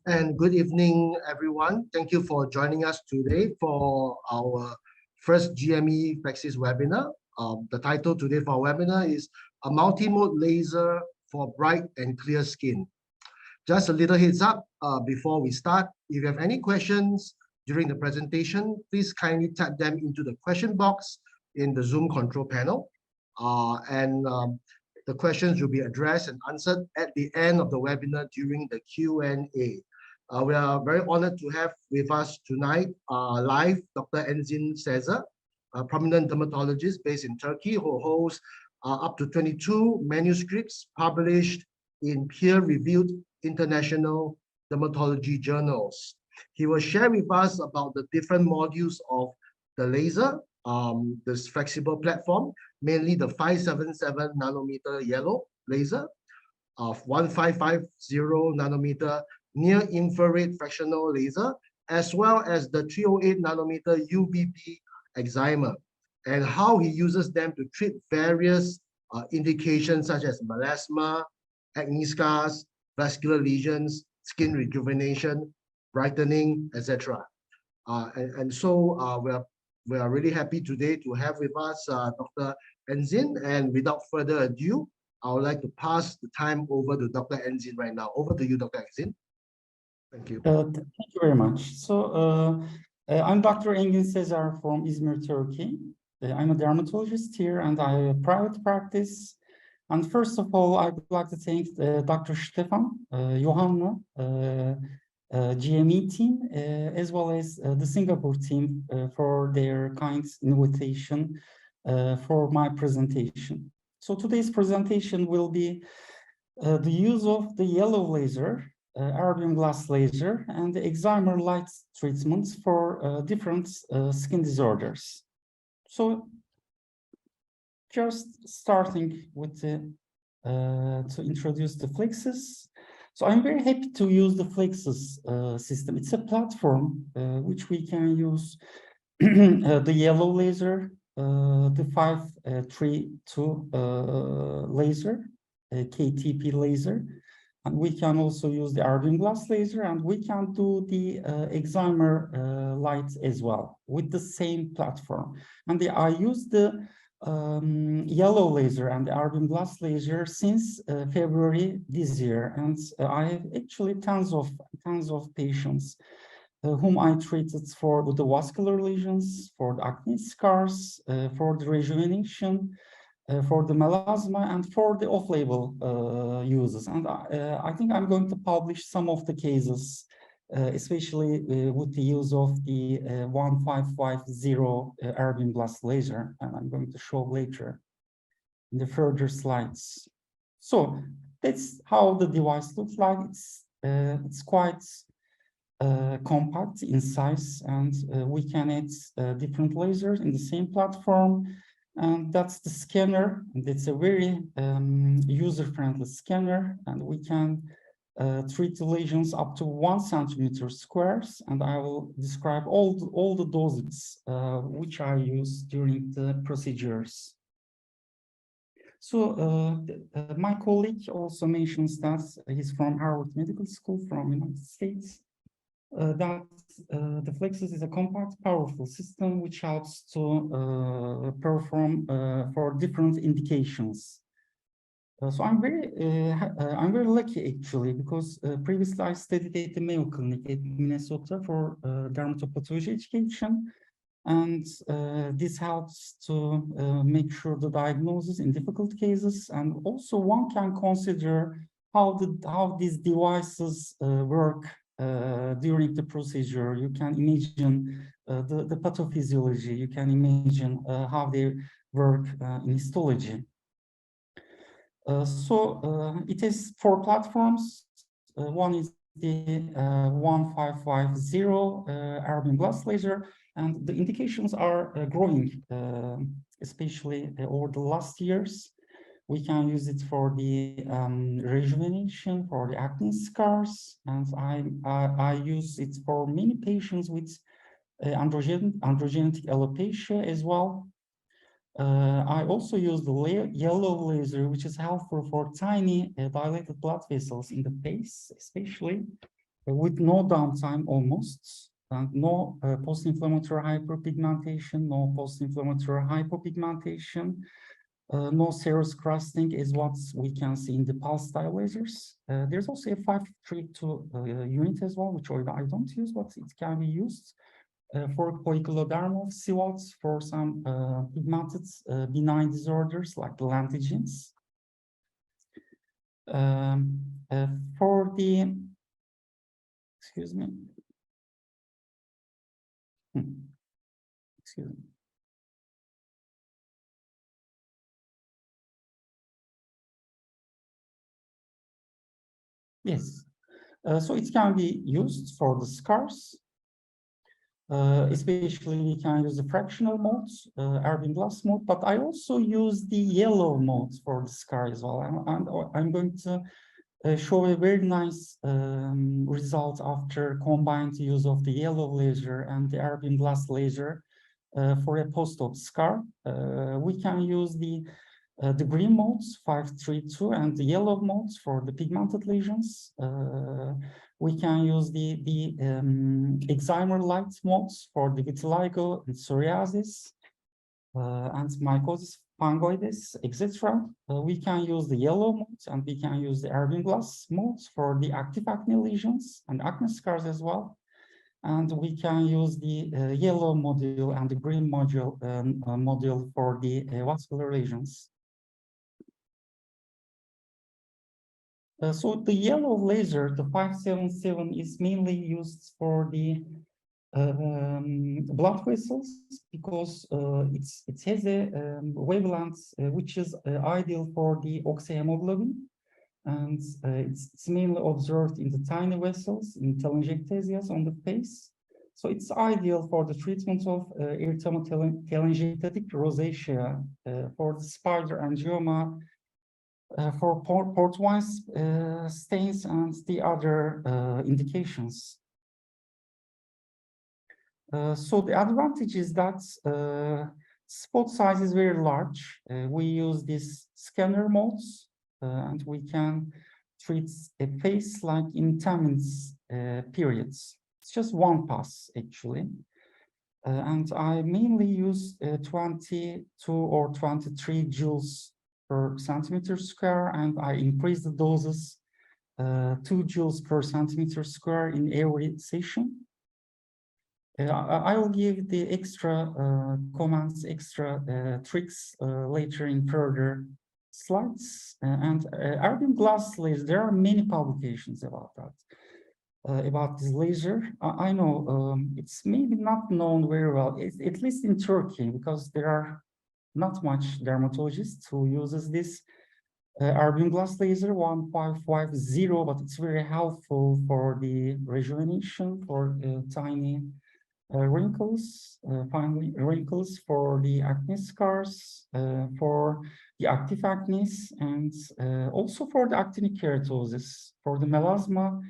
And good evening, everyone. Thank you for joining us today for our first GME Flexsys webinar. The title today for our webinar is a multi-mode laser for bright and clear skin. Just a little heads up before we start. If you have any questions during the presentation, please kindly type them into the question box in the Zoom control panel. The questions will be addressed and answered at the end of the webinar during the Q&A. We are very honored to have with us tonight live Dr. Engin Sezer, a prominent dermatologist based in Turkey who holds up to 22 manuscripts published in peer-reviewed international dermatology journals. He will share with us about the different modules of the laser, this flexible platform, mainly the 577 nanometer yellow laser of 1550 nanometer near-infrared fractional laser, as well as the 308 nanometer UVB excimer, and how he uses them to treat various indications such as melasma, acne scars, vascular lesions, skin rejuvenation, brightening, etc. We are really happy today to have with us Dr. Engin, and without further ado, I would like to pass the time over to Dr. Engin right now. Over to you, Dr. Engin. Thank you. Thank you very much. I'm Dr. Engin Sezer from Izmir, Turkey. I'm a dermatologist here and I have a private practice. And first of all, I would like to thank Dr. Stefan, Johanna, GME team, as well as the Singapore team for their kind invitation for my presentation. So today's presentation will be the use of the yellow laser, erbium glass laser, and the excimer light treatments for different skin disorders. So just starting with the to introduce the Flexsys. So I'm very happy to use the Flexsys system. It's a platform which we can use the yellow laser, the 532 laser, KTP laser, and we can also use the erbium glass laser, and we can do the excimer light as well with the same platform. And I use the yellow laser and the erbium glass laser since February this year, and I have actually tons of patients whom I treated for the vascular lesions, for the acne scars, for the rejuvenation, for the melasma, and for the off-label uses. And I think I'm going to publish some of the cases, especially with the use of the 1550 erbium glass laser, and I'm going to show later in the further slides. So that's how the device looks like. It's quite compact in size, and we can add different lasers in the same platform. And that's the scanner, and it's a very user-friendly scanner, and we can treat the lesions up to 1 centimeter squares, and I will describe all the doses which I use during the procedures. So my colleague also mentions that he's from Harvard Medical School from United States. That the Flexsys is a compact, powerful system which helps to perform for different indications. So I'm very lucky actually, because previously I studied at the Mayo Clinic at Minnesota for dermatopathology education, and this helps to make sure the diagnosis in difficult cases, and also one can consider how these devices work during the procedure. You can imagine the pathophysiology, you can imagine how they work in histology. It has 4 platforms. One is the 1550 erbium glass laser, and the indications are growing, especially over the last years. We can use it for the rejuvenation, for the acne scars, and I use it for many patients with androgenetic alopecia as well. I also use the yellow laser, which is helpful for tiny dilated blood vessels in the face, especially. with no downtime almost, and no post-inflammatory hyperpigmentation, no post-inflammatory hypopigmentation, no serous crusting is what we can see in the pulse style lasers. There's also a 532 unit as well, which I don't use, but it can be used for poikilodermal CWATs for some pigmented benign disorders like the lentigines. For the, excuse me, excuse me. Yes, so it can be used for the scars. Especially we can use the fractional modes, Erwin glass mode, but I also use the yellow modes for the scar as well. And I'm going to show a very nice result after combined use of the yellow laser and the Erwin glass laser for a post-op scar. We can use the green modes 532 and the yellow modes for the pigmented lesions. We can use the excimer light modes for the vitiligo and psoriasis and mycosis fungoides, etc. We can use the yellow modes and we can use the Erwin glass modes for the active acne lesions and acne scars as well. And we can use the yellow module and the green module for the vascular lesions. So the yellow laser, the 577, is mainly used for the blood vessels because it has a wavelength which is ideal for the oxyhemoglobin, and it's mainly observed in the tiny vessels in telangiectasias on the face. So it's ideal for the treatment of erythrotelangiectatic rosacea, for the spider angioma, for port wine stains and the other indications. So the advantage is that spot size is very large. We use these scanner modes and we can treat a face like in 10 minutes periods. It's just one pass actually. And I mainly use 22 or 23 joules per centimeter square, and I increase the doses 2 joules per centimeter square in every session. I will give the extra comments, extra tricks later in further slides. And Erwin glass laser, there are many publications about that. About this laser, I know it's maybe not known very well, at least in Turkey, because there are not much dermatologists who uses this Erwin glass laser 1550, but it's very helpful for the rejuvenation, for tiny wrinkles, finally wrinkles, for the acne scars, for the active acne, and also for the actinic keratosis, for the melasma.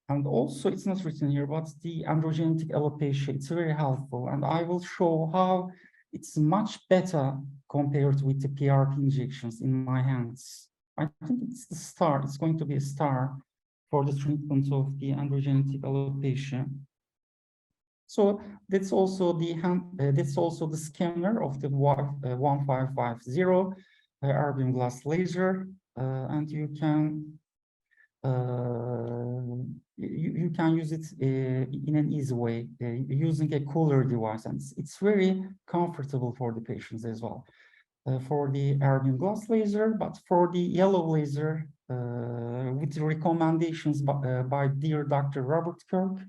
And also, it's not written here, but the androgenetic alopecia, it's very helpful. And I will show how it's much better compared with the PRP injections in my hands. I think it's the star, it's going to be a star for the treatment of the androgenetic alopecia. So that's also the scanner of the 1550 Erwin glass laser, and you can use it in an easy way using a cooler device, and it's very comfortable for the patients as well. For the Erwin glass laser, but for the yellow laser, with recommendations by dear Dr. Robert Kirk,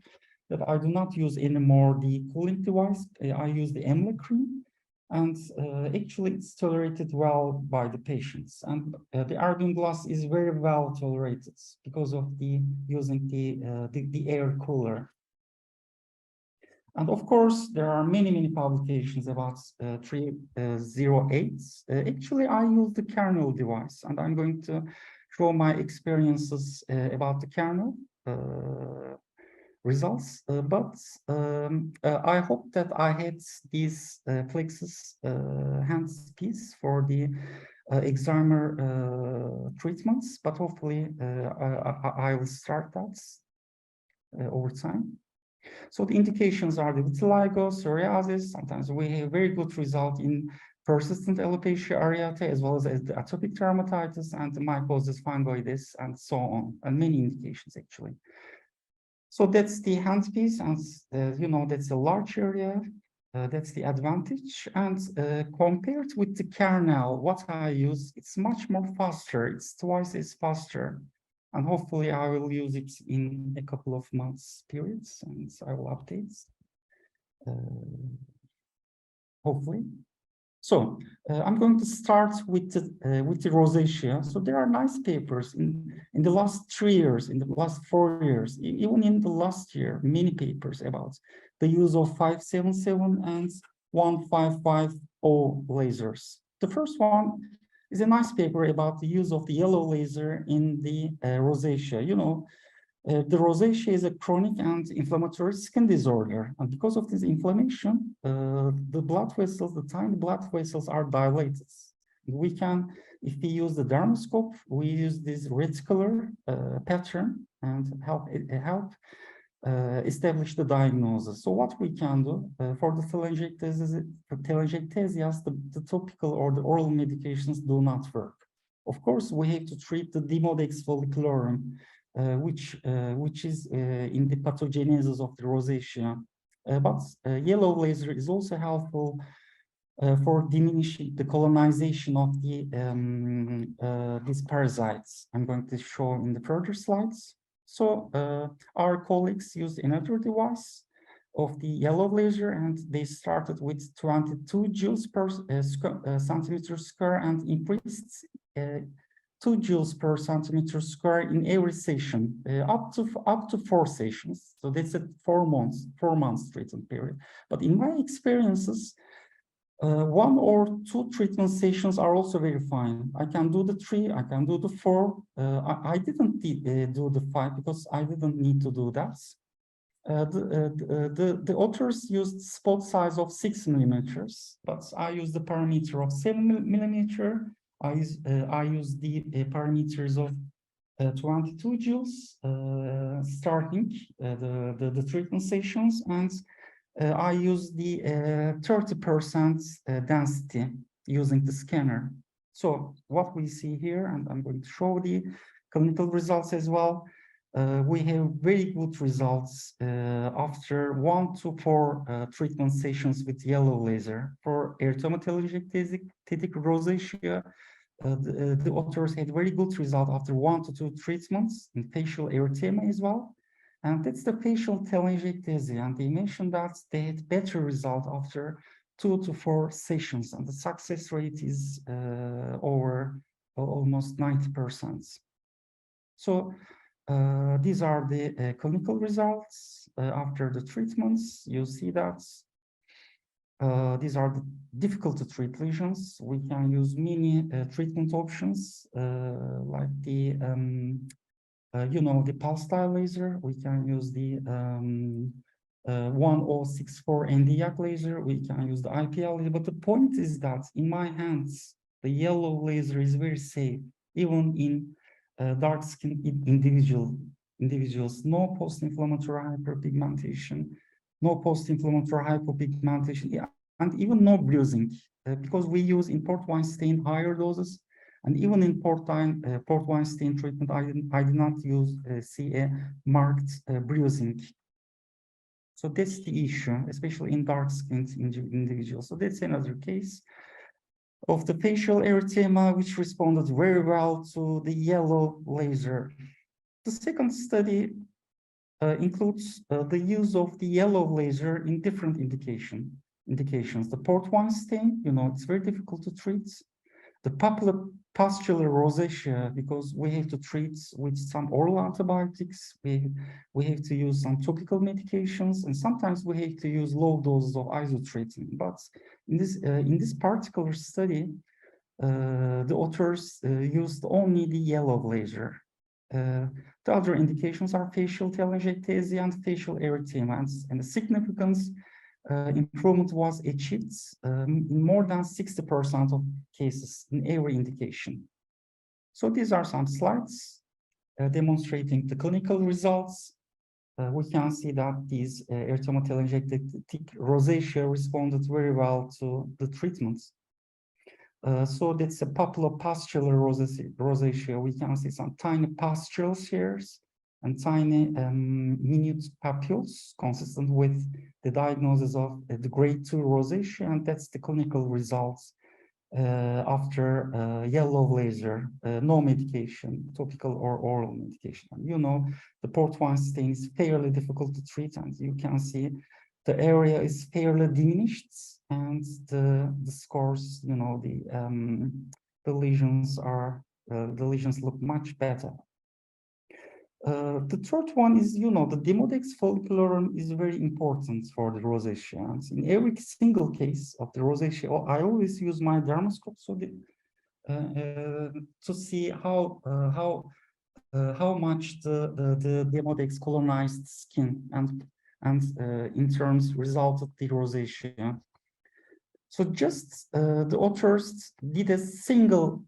that I do not use anymore the cooling device. I use the EMLA cream, and actually it's tolerated well by the patients. And the Erwin glass is very well tolerated because of using the air cooler. And of course, there are many publications about 308. Actually, I use the kernel device, and I'm going to show my experiences about the kernel results. But I hope that I had these Flexsys handpiece for the excimer treatments, but hopefully I will start that. over time. So the indications are the vitiligo, psoriasis. Sometimes we have very good result in persistent alopecia areata, as well as the atopic dermatitis and the mycosis fungoides, and so on, and many indications actually. So that's the handpiece, and you know, that's a large area. That's the advantage. And compared with the kernel, what I use, it's much more faster. It's twice as faster. And hopefully I will use it in a couple of months periods, and I will update. Hopefully. So I'm going to start with the rosacea. So there are nice papers in the last 3 years, in the last 4 years, even in the last year, many papers about the use of 577 and 1550 lasers. The first one is a nice paper about the use of the yellow laser in the rosacea. You know, the rosacea is a chronic and inflammatory skin disorder. And because of this inflammation, the blood vessels, the tiny blood vessels are dilated. We can, if we use the dermoscope, we use this reticular pattern and help establish the diagnosis. So what we can do for the telangiectasias, the topical or the oral medications do not work. Of course, we have to treat the Demodex folliculorum, which is in the pathogenesis of the rosacea. But yellow laser is also helpful for diminishing the colonization of the these parasites. I'm going to show in the further slides. So our colleagues used another device of the yellow laser, and they started with 22 joules per centimeter square and increased 2 joules per centimeter square in every session, up to 4 sessions. So that's a 4 months treatment period. But in my experiences, 1 or 2 treatment sessions are also very fine. I can do the 3, I can do the 4. I didn't do the 5 because I didn't need to do that. The authors used spot size of 6 millimeters, but I used the parameter of 7 millimeter. I use the parameters of 22 joules starting the treatment sessions, and I use the 30% density using the scanner. So what we see here, and I'm going to show the clinical results as well. We have very good results after 1 to 4 treatment sessions with yellow laser. For erythromelalgia rosacea, the authors had very good result after 1 to 2 treatments in facial erythema as well. And that's the facial telangiectasia, and they mentioned that they had better result after 2 to 4 sessions, and the success rate is over almost 90%. So these are the clinical results after the treatments. You see that these are the difficult to treat lesions. We can use many treatment options like the you know, the pulse style laser. We can use the 1064 Nd:YAG laser. We can use the IPL laser. But the point is that in my hands, the yellow laser is very safe, even in dark skin individuals. No post-inflammatory hyperpigmentation, no post-inflammatory hypopigmentation, and even no bruising, because we use in port wine stain higher doses. And even in port wine stain treatment, I did not see a marked bruising. So that's the issue, especially in dark-skinned individuals. So that's another case of the facial erythema, which responded very well to the yellow laser. The second study includes the use of the yellow laser in different indications. The port wine stain, you know, it's very difficult to treat. The pustular rosacea, because we have to treat with some oral antibiotics, we have to use some topical medications, and sometimes we have to use low doses of isotretinoin. But in this particular study, the authors used only the yellow laser. The other indications are facial telangiectasia and facial erythema, and the significance improvement was achieved in more than 60% of cases in every indication. So these are some slides demonstrating the clinical results. we can see that these erythromelalgia rosacea responded very well to the treatments. So that's a papulopustular rosacea. We can see some tiny pustule hairs and tiny minute papules consistent with the diagnosis of the grade 2 rosacea, and that's the clinical results after yellow laser, no medication, topical or oral medication. And you know, the port 1 stain is fairly difficult to treat, and you can see the area is fairly diminished, and the scores, you know, the lesions look much better. The third one is, you know, the Demodex follicularum is very important for the rosacea. And in every single case of the rosacea, I always use my dermoscope so to see how much the Demodex colonized skin and in terms result of the rosacea. So just the authors did a single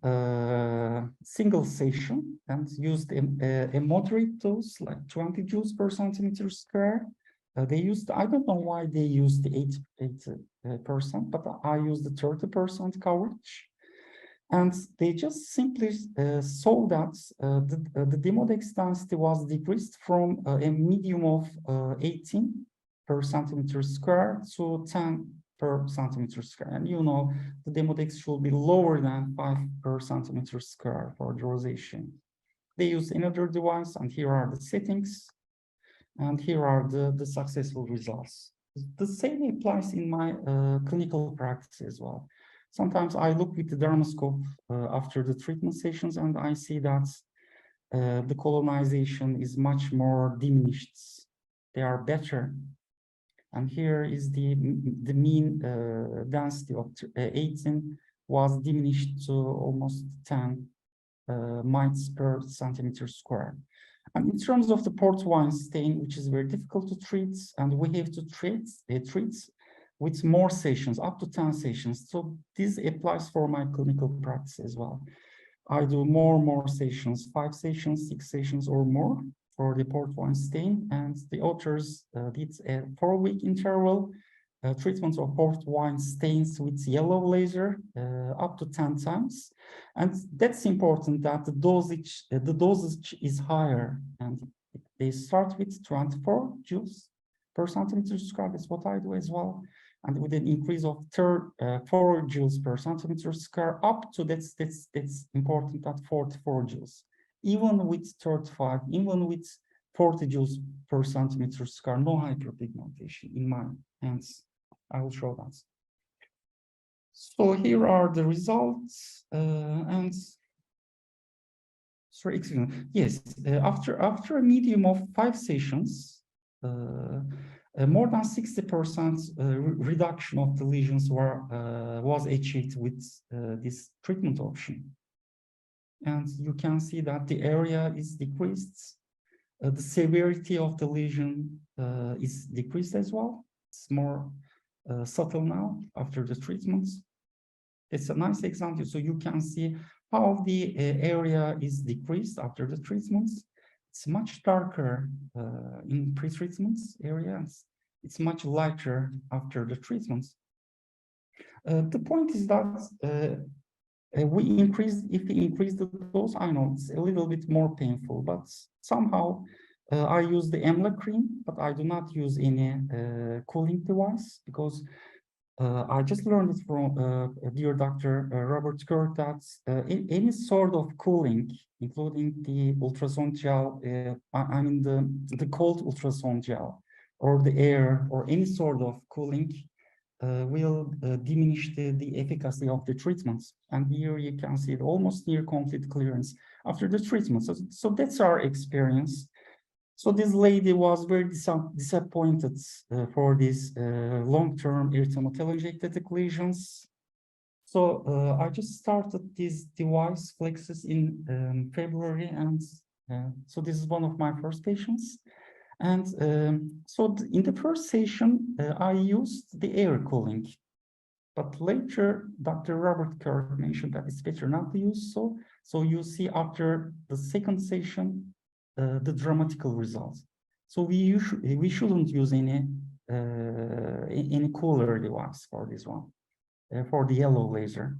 session and used a moderate dose, like 20 joules per centimeter square. They used, I don't know why they used the 8%, but I used the 30% coverage. And they just simply saw that the Demodex density was decreased from a medium of 18 per centimeter square to 10 per centimeter square. And you know, the Demodex should be lower than 5 per centimeter square for the rosacea. They use another device, and here are the settings, and here are the successful results. The same applies in my clinical practice as well. Sometimes I look with the dermoscope after the treatment sessions, and I see that the colonization is much more diminished. They are better. And here is the mean density of 18 was diminished to almost 10 mites per centimeter square. And in terms of the port 1 stain, which is very difficult to treat, and we have to treat with more sessions, up to 10 sessions. So this applies for my clinical practice as well. I do more sessions, 5 sessions, 6 sessions or more for the port 1 stain, and the authors did a 4-week interval treatment of port 1 stains with yellow laser up to 10 times. And that's important that the dosage is higher, and they start with 24 joules per centimeter square. That's what I do as well. And with an increase of 4 joules per centimeter square up to that's important at 44 joules. Even with 35, even with 40 joules per centimeter square, no hyperpigmentation in my hands. I will show that. So here are the results, and sorry, excuse me. Yes, after a medium of 5 sessions, more than 60% reduction of the lesions was achieved with this treatment option. And you can see that the area is decreased. The severity of the lesion is decreased as well. It's more subtle now after the treatments. It's a nice example. So you can see how the area is decreased after the treatments. It's much darker in pre-treatments areas. It's much lighter after the treatments. The point is that if we increase the dose, I know it's a little bit more painful, but somehow I use the EMLA cream, but I do not use any cooling device, because I just learned it from dear Dr. Robert Kirk that any sort of cooling, including the ultrasound gel, I mean the cold ultrasound gel, or the air, or any sort of cooling, will diminish the efficacy of the treatments. And here you can see it almost near complete clearance after the treatment. So that's our experience. So this lady was very disappointed for these long-term erythromelalgia lesions. So I just started this device, Flexsys, in February, and so this is one of my first patients. And so in the first session, I used the air cooling, but later Dr. Robert Kirk mentioned that it's better not to use so. So you see after the second session, the dramatical results. So we shouldn't use any cooler device for this one, for the yellow laser.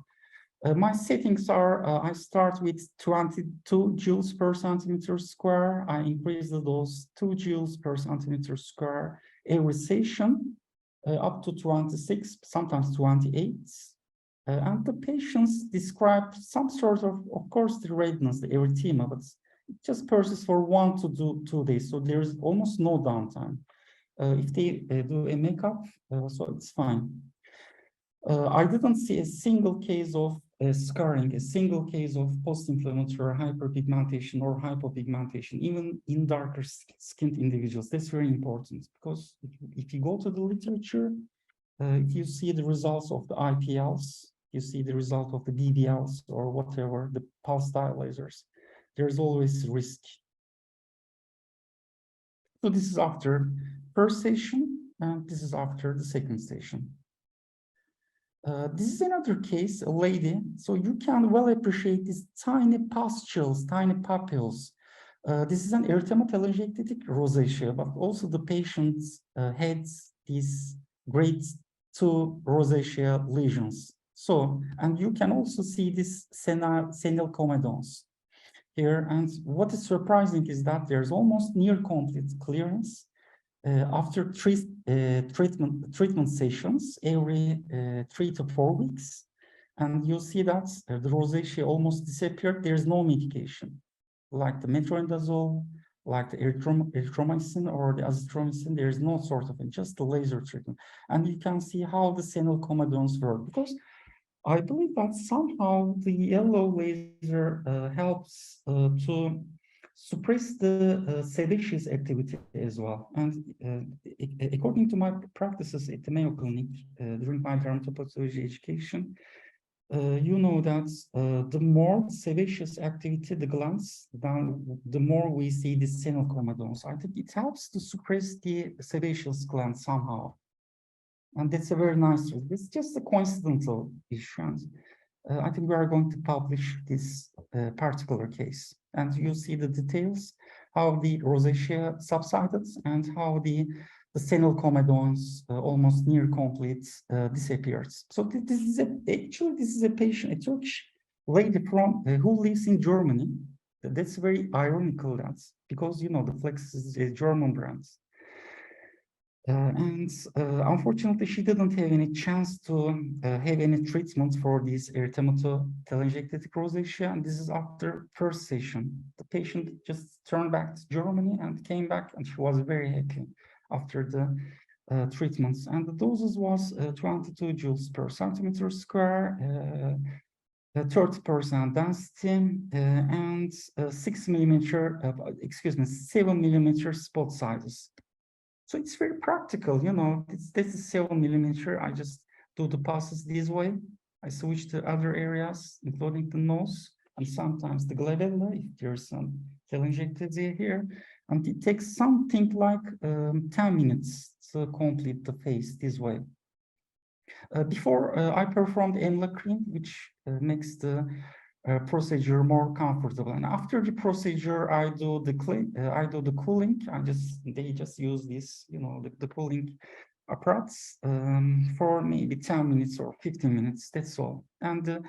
My settings are, I start with 22 joules per centimeter square. I increase the dose 2 joules per centimeter square every session, up to 26, sometimes 28. And the patients describe some sort of course, the redness, the erythema, but it just persists for 1 to 2 days. So there is almost no downtime. If they do a makeup, so it's fine. I didn't see a single case of scarring, a single case of post-inflammatory hyperpigmentation or hypopigmentation, even in darker skinned individuals. That's very important because if you go to the literature, if you see the results of the IPLs, you see the result of the BBLs or whatever, the pulse dye lasers, there's always risk. So this is after first session, and this is after the second session. This is another case, a lady. So you can well appreciate these tiny pustules, tiny papules. This is an erythematologist rosacea, but also the patient had these grade 2 rosacea lesions. So, and you can also see this senile comedones here. And what is surprising is that there's almost near complete clearance. After treatment sessions every 3 to 4 weeks, and you'll see that the rosacea almost disappeared. There's no medication, like the metronidazole, like the erythromycin or the azithromycin. There's no sort of it, just the laser treatment. And you can see how the senile comedones work, because I believe that somehow the yellow laser helps to suppress the sebaceous activity as well. And according to my practices at the Mayo Clinic during my dermatology education, you know that the more sebaceous activity the glands, the more we see the senile comedones. I think it helps to suppress the sebaceous gland somehow. And that's a very nice, it's just a coincidental issue. And I think we are going to publish this particular case. And you see the details, how the rosacea subsided and how the senile comedones almost near complete disappeared. So this is a patient, a Turkish lady from who lives in Germany. That's very ironical, that's because, you know, the Flexsys is a German brand. Unfortunately, she didn't have any chance to have any treatment for this erythematologist rosacea. And this is after first session. The patient just turned back to Germany and came back, and she was very happy after the treatments. And the doses was 22 joules per centimeter square, 30% density, and 7 millimeter spot sizes. So it's very practical, you know, this is 7 millimeter. I just do the passes this way. I switch to other areas, including the nose and sometimes the glabella, if there's some telangiectasia here. And it takes something like 10 minutes to complete the face this way. Before I performed amla cream, which makes the procedure more comfortable, and after the procedure I do the cooling. They just use this, you know, the cooling apparatus for maybe 10 minutes or 15 minutes. That's all. And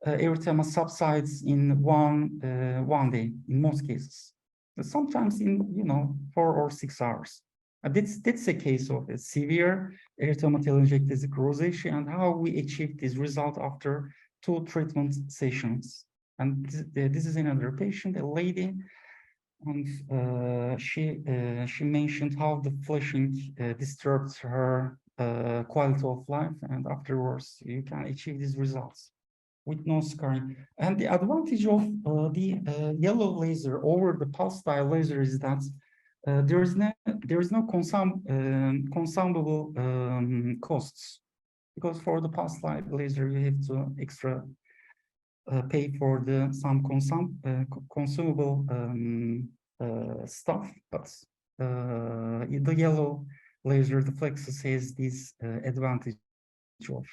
erythema subsides in one day in most cases. Sometimes in 4 or 6 hours. That's a case of a severe erythematologist rosacea and how we achieve this result after 2 treatment sessions. And this is another patient, a lady, and she mentioned how the flushing disturbs her quality of life, and afterwards you can achieve these results with no scarring. And the advantage of the yellow laser over the pulse dye laser is that there is no consumable costs, because for the pulse dye laser you have to extra pay for some consumable stuff, but the yellow laser, the Flexsys, has this advantage of.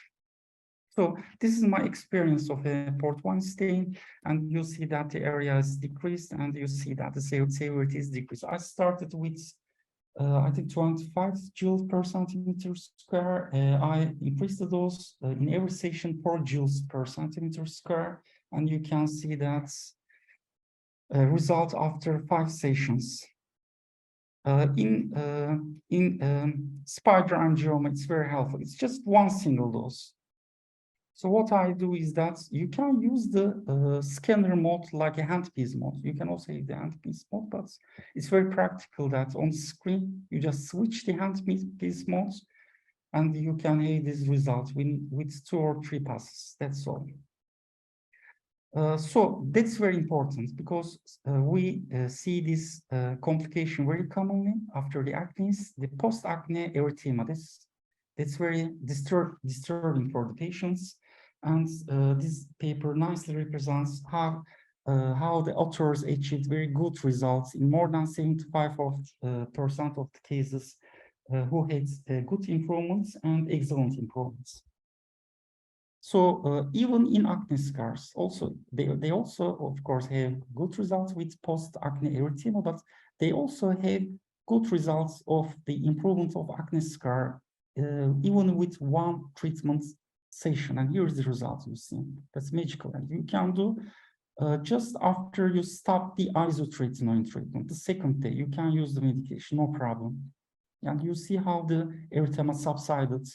So this is my experience of a port 1 stain, and you see that the area is decreased, and you see that the severity is decreased. I started with I think 25 joules per centimeter square. I increased the dose in every session 4 joules per centimeter square, and you can see that result after 5 sessions. In spider angioma, it's very helpful. It's just one single dose. So what I do is that you can use the scanner mode like a handpiece mode. You can also use the handpiece mode, but it's very practical that on screen, you just switch the handpiece mode and you can have this result with 2 or 3 passes, that's all. So that's very important because we see this complication very commonly after the acne, the post-acne erythema. That's very disturbing for the patients. And this paper nicely represents how the authors achieved very good results in more than 75% of the cases who had good improvements and excellent improvements. So even in acne scars, also they also of course have good results with post-acne erythema, but they also have good results of the improvement of acne scar even with one treatment session. And here's the result you see. That's magical, and you can do just after you stop the isotretinoin treatment, the second day you can use the medication, no problem. And you see how the erythema subsided,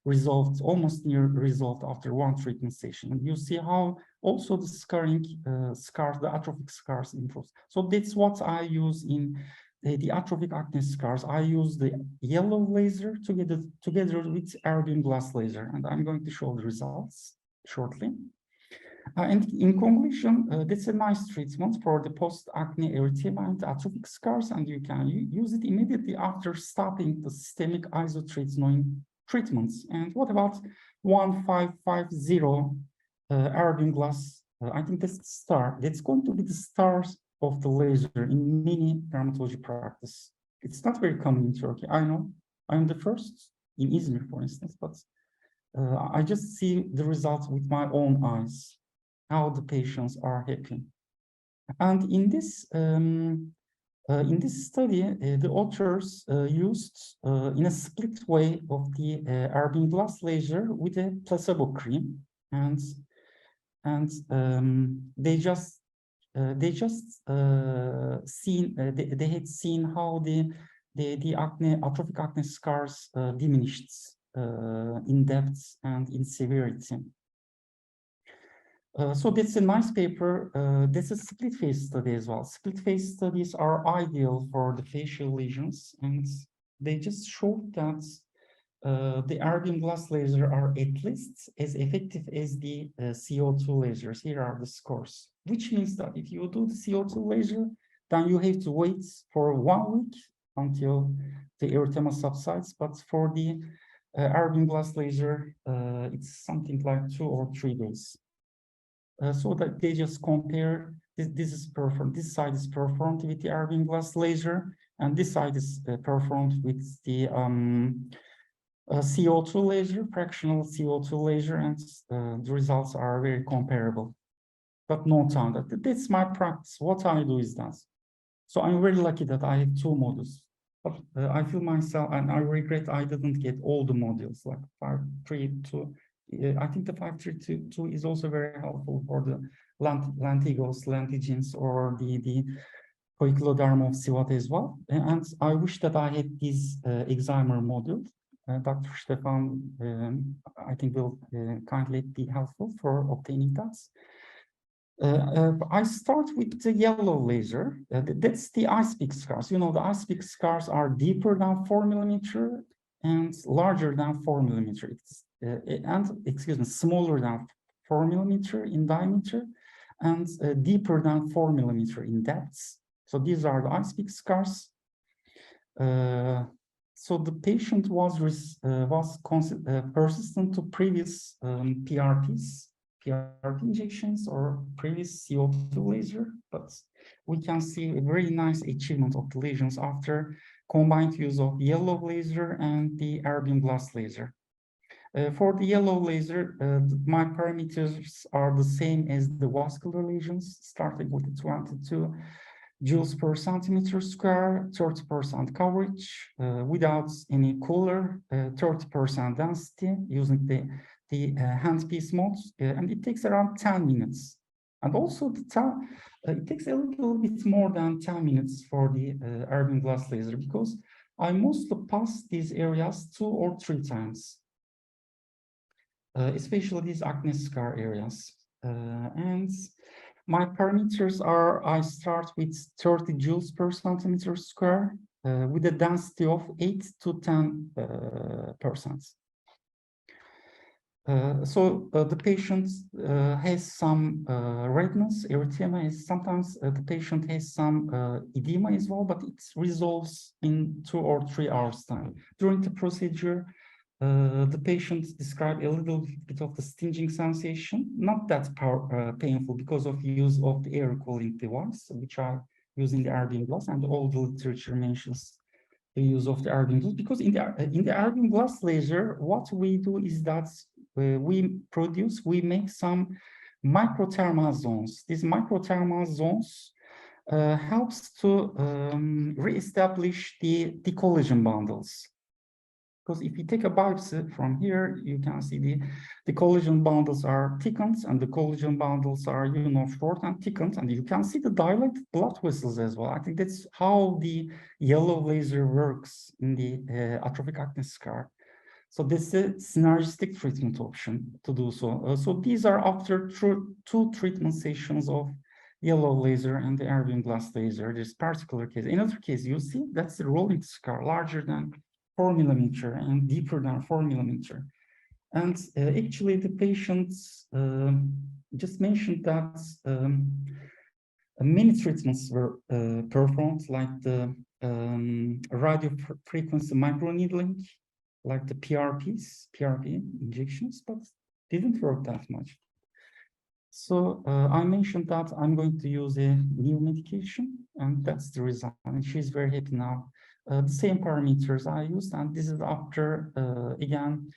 resolved, almost near resolved after one treatment session. And you see how also the scarring scars, the atrophic scars improves. So that's what I use in the atrophic acne scars. I use the yellow laser together with erbium glass laser, and I'm going to show the results shortly. And in conclusion, that's a nice treatment for the post-acne erythema and atrophic scars, and you can use it immediately after stopping the systemic isotretinoin treatments. And what about 1550 erbium glass? I think that's the star. That's going to be the stars of the laser in many dermatology practice. It's not very common in Turkey. I know. I'm the first in Izmir, for instance, but I just see the results with my own eyes, how the patients are happy. And in this study, the authors used in a split way of the erbium glass laser with a placebo cream, and they had seen how the atrophic acne scars diminished in depth and in severity. So that's a nice paper. That's a split phase study as well. Split phase studies are ideal for the facial lesions, and they just showed that the erbium glass laser are at least as effective as the CO2 lasers. Here are the scores, which means that if you do the CO2 laser, then you have to wait for 1 week until the erythema subsides. But for the erbium glass laser, it's something like 2 or 3 days. So that they just compare, this side is performed with the erbium glass laser, and this side is performed with the CO2 laser, fractional CO2 laser, and the results are very comparable. But no time, that's my practice. What I do is that. So I'm very lucky that I have 2 modules. But I feel myself, and I regret I didn't get all the modules, like 532. I think the 532 is also very helpful for the lentigos, lentigens, or the poikiloderma of Sivat as well. And I wish that I had this examer module. Dr. Stefan, I think, will kindly be helpful for obtaining that. I start with the yellow laser. That's the ice-pick scars. You know, the ice-pick scars are deeper than 4 millimeter and larger than 4 millimeter. Smaller than 4 millimeter in diameter and deeper than 4 millimeter in depth. So these are the ice-pick scars. So the patient was persistent to previous PRP injections or previous CO2 laser, but we can see a very nice achievement of the lesions after combined use of yellow laser and the erbium glass laser. For the yellow laser, my parameters are the same as the vascular lesions, starting with the 22 joules per centimeter square, 30% coverage without any cooler, 30% density using the handpiece mode, and it takes around 10 minutes. And also the time, it takes a little bit more than 10 minutes for the erbium glass laser, because I mostly pass these areas 2 or 3 times, especially these acne scar areas. And my parameters are, I start with 30 joules per centimeter square with a density of 8 to 10%. So the patient has some redness, erythema. Sometimes the patient has some edema as well, but it resolves in 2 or 3 hours time. During the procedure, the patient described a little bit of the stinging sensation, not that painful because of use of the air cooling device, which I use in the erbium glass, and all the literature mentions the use of the erbium glass. Because in the erbium glass laser, what we do is that we make some microthermal zones. These microthermal zones helps to reestablish the collagen bundles. Because if you take a biopsy from here, you can see the collagen bundles are thickened, and the collagen bundles are, short and thickened, and you can see the dilated blood vessels as well. I think that's how the yellow laser works in the atrophic acne scar. So this is a synergistic treatment option to do so. So these are after 2 treatment sessions of yellow laser and the erbium glass laser. This particular case. In other case, you see that's a rolling scar larger than 4 millimeter and deeper than 4 millimeter. And actually the patients just mentioned that many treatments were performed, like the radio frequency microneedling, like the PRP injections, but didn't work that much. So I mentioned that I'm going to use a new medication, and that's the result. And she's very happy now. The same parameters I used, and this is after, again,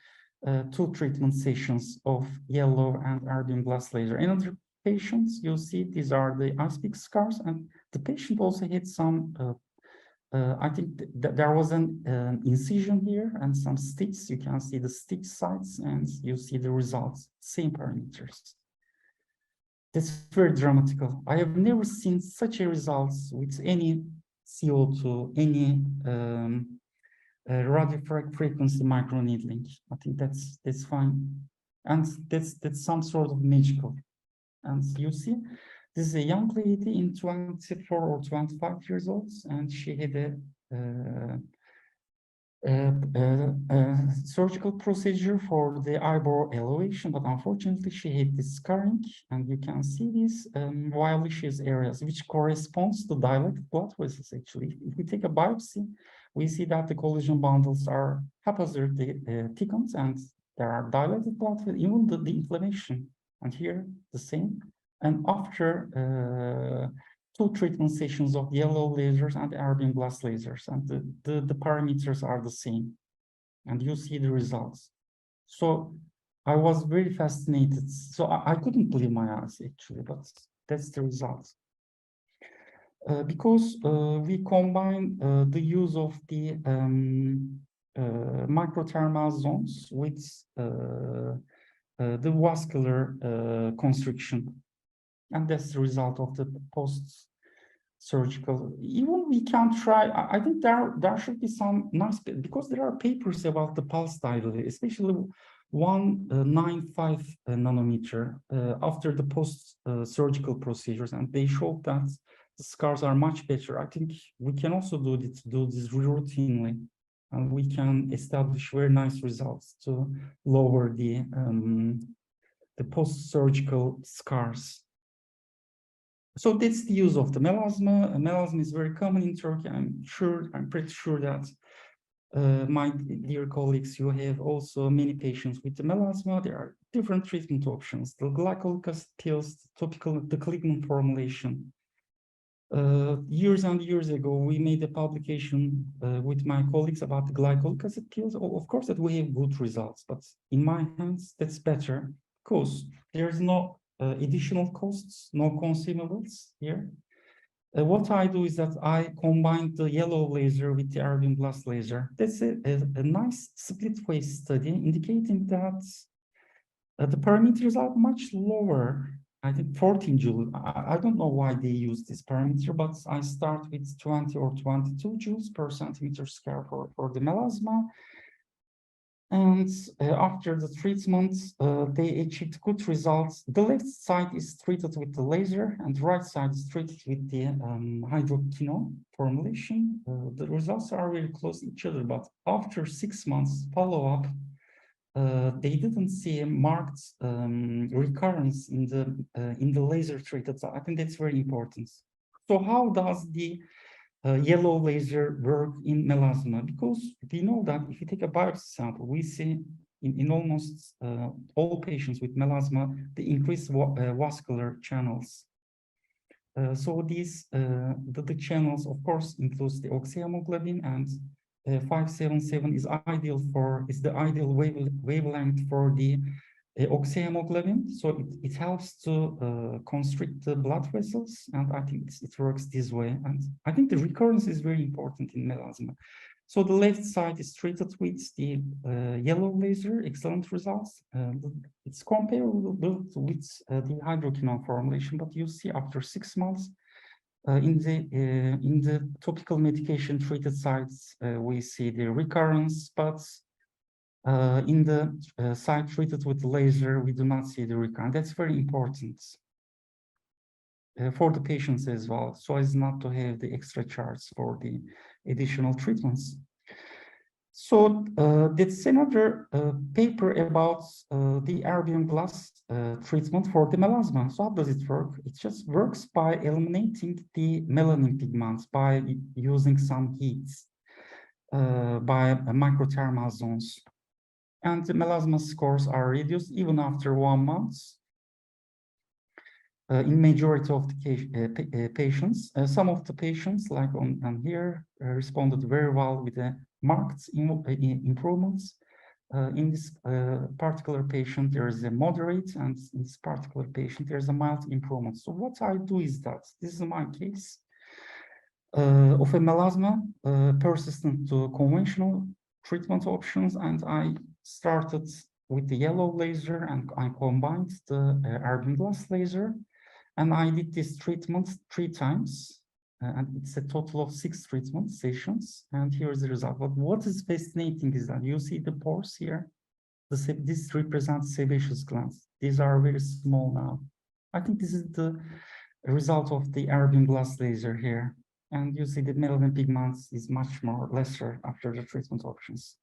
2 treatment sessions of yellow and erbium glass laser. In other patients, you'll see these are the icepick scars, and the patient also had some, I think there was an incision here and some stitches. You can see the stitch sites, and you see the results, same parameters. That's very dramatical. I have never seen such a results with any CO2, any radio frequency microneedling. I think that's fine, and that's some sort of magical. And you see, this is a young lady in 24 or 25 years old, and she had a surgical procedure for the eyebrow elevation, but unfortunately she had this scarring, and you can see these violaceous areas, which corresponds to dilated blood vessels. Actually, if we take a biopsy, we see that the collagen bundles are haphazardly thickened, and there are dilated blood vessels, even the inflammation, and here the same. And after 2 treatment sessions of yellow lasers and erbium glass lasers, and the parameters are the same, and you see the results. So I was very fascinated. So I couldn't believe my eyes, actually, but that's the results. Because we combine the use of the microthermal zones with the vascular constriction. And that's the result of the post-surgical. Even we can try, I think there should be some nice, because there are papers about the pulse dilatation, especially 195 nanometer after the post-surgical procedures, and they showed that the scars are much better. I think we can also do this routinely, and we can establish very nice results to lower the post-surgical scars. So that's the use of the melasma. Melasma is very common in Turkey. I'm pretty sure that my dear colleagues, you have also many patients with the melasma. There are different treatment options: the glycolic acid pills, topical, the Klickman formulation. Years and years ago, we made a publication with my colleagues about the glycolic acid pills. Of course, that we have good results, but in my hands, that's better because there's no additional costs, no consumables here. What I do is that I combine the yellow laser with the erbium glass laser. That's a nice split phase study indicating that the parameters are much lower. I think 14 joules. I don't know why they use this parameter, but I start with 20 or 22 joules per centimeter square for the melasma. And after the treatment, they achieved good results. The left side is treated with the laser and the right side is treated with the hydroquinone formulation. The results are very close to each other, but after 6 months follow-up, they didn't see a marked recurrence in the laser treated. I think that's very important. So how does the yellow laser work in melasma? Because we know that if you take a biopsy sample, we see in almost all patients with melasma, the increased vascular channels. So these the channels, of course, includes the oxyhemoglobin, and 577 is the ideal wavelength for the oxyhemoglobin. So it helps to constrict the blood vessels, and I think it works this way. And I think the recurrence is very important in melasma. So the left side is treated with the yellow laser, excellent results. It's comparable with the hydroquinone formulation, but you see after 6 months in the topical medication treated sites, we see the recurrence, but in the site treated with laser, we do not see the recurrence. That's very important for the patients as well, so as not to have the extra charge for the additional treatments. So that's another paper about the erbium glass treatment for the melasma. So how does it work? It just works by eliminating the melanin pigments by using some heat by microthermal zones. And the melasma scores are reduced even after 1 month. In majority of the patients, some of the patients, like on here, responded very well with a marked improvements. In this particular patient, there is a moderate, and in this particular patient, there's a mild improvement. So what I do is that, this is my case of a melasma persistent to conventional treatment options, and I started with the yellow laser and I combined the erbium glass laser. And I did this treatment 3 times, and it's a total of 6 treatment sessions. And here's the result. But what is fascinating is that you see the pores here. This represents sebaceous glands. These are very small now. I think this is the result of the erbium glass laser here. And you see the melanin pigments is much more lesser after the treatment options.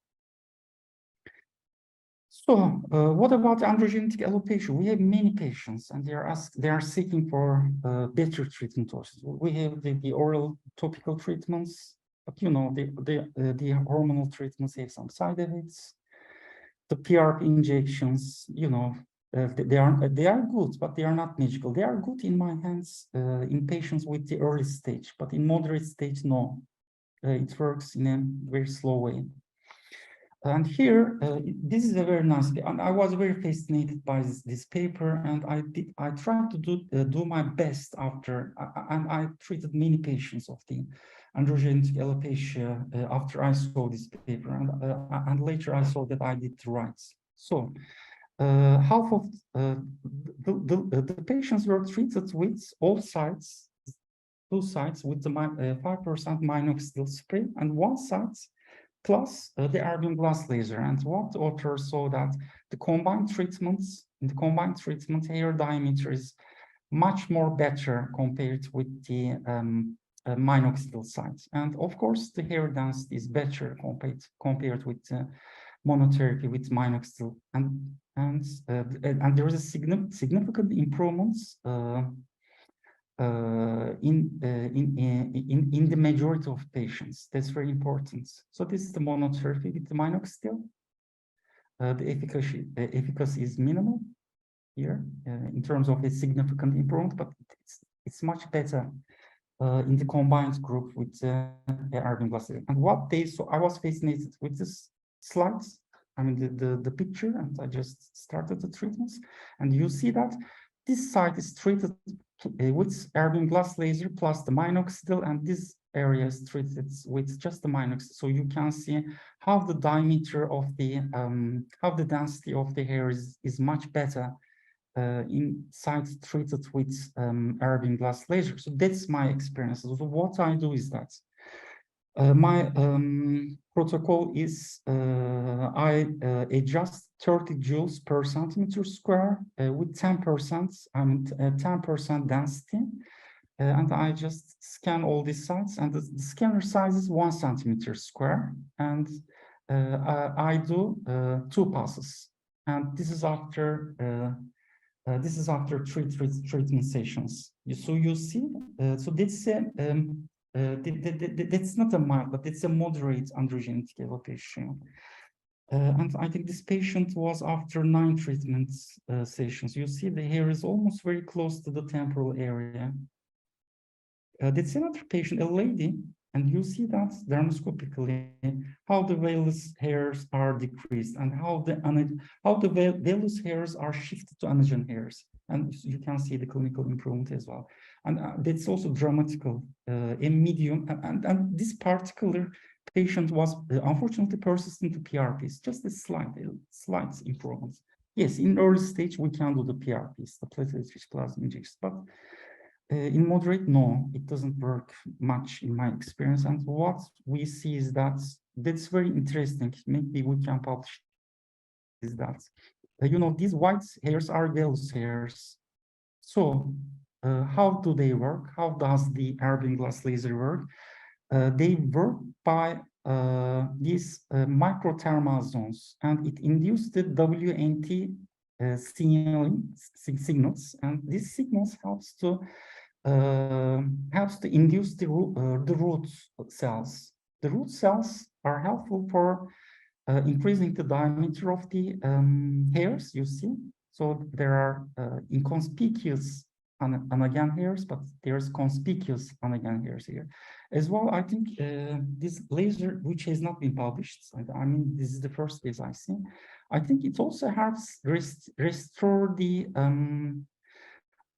So what about androgenetic alopecia? We have many patients, and they are seeking for better treatment options. We have the oral topical treatments, but you know the hormonal treatments have some side effects. The PRP injections, you know, they are good, but they are not magical. They are good in my hands in patients with the early stage, but in moderate stage, no. It works in a very slow way. And here, this is a very nice, and I was very fascinated by this paper, and I tried to do my best after, and I treated many patients of the androgenetic alopecia after I saw this paper, and later I saw that I did the right. So half of the patients were treated with all sides, 2 sides with the 5% minoxidil spray, and 1 side plus the erbium glass laser. And what the author saw that the combined treatments, in the combined treatment, hair diameter is much more better compared with the minoxidil sites. And of course, the hair density is better compared with monotherapy with minoxidil. And there is a significant improvements in the majority of patients. That's very important. So this is the monotherapy with the minoxidil. The efficacy is minimal here in terms of a significant improvement, but it's much better in the combined group with the erbium glass. And what they saw, I was fascinated with this slides. I mean the picture, and I just started the treatments, and you see that this site is treated with erbium glass laser plus the minoxidil, and this area is treated with just the minoxidil. So you can see how the diameter of the how the density of the hair is much better in sites treated with erbium glass laser. So that's my experience. So what I do is that my protocol is I adjust 30 joules per centimeter square with 10%, 10% density. And I just scan all these sites, and the scanner size is 1 centimeter square. And I do 2 passes. And this is after three treatment sessions. So you see, so that's that's not a mild, but it's a moderate androgenetic alopecia. And I think this patient was after 9 treatment sessions. You see the hair is almost very close to the temporal area. That's another patient, a lady, and you see that dermoscopically how the vellus hairs are decreased and how the vellus hairs are shifted to anagen hairs, and you can see the clinical improvement as well. And that's also dramatical in medium, and this particular patient was unfortunately persistent to PRPs, just a slight improvement. Yes, in early stage we can do the PRPs, the platelet-rich plasma injections, but in moderate, no, it doesn't work much in my experience. And what we see is that's very interesting. Maybe we can publish is that, you know, these white hairs are vellus hairs. So how do they work? How does the erbium glass laser work? They work by these microthermal zones, and it induced the WNT signals, and these signals helps to induce the root cells. The root cells are helpful for increasing the diameter of the hairs, you see. So there are inconspicuous anagen hairs, but there's conspicuous anagen hairs here. As well, I think this laser, which has not been published, I mean, this is the first case I see. I think it also helps restore the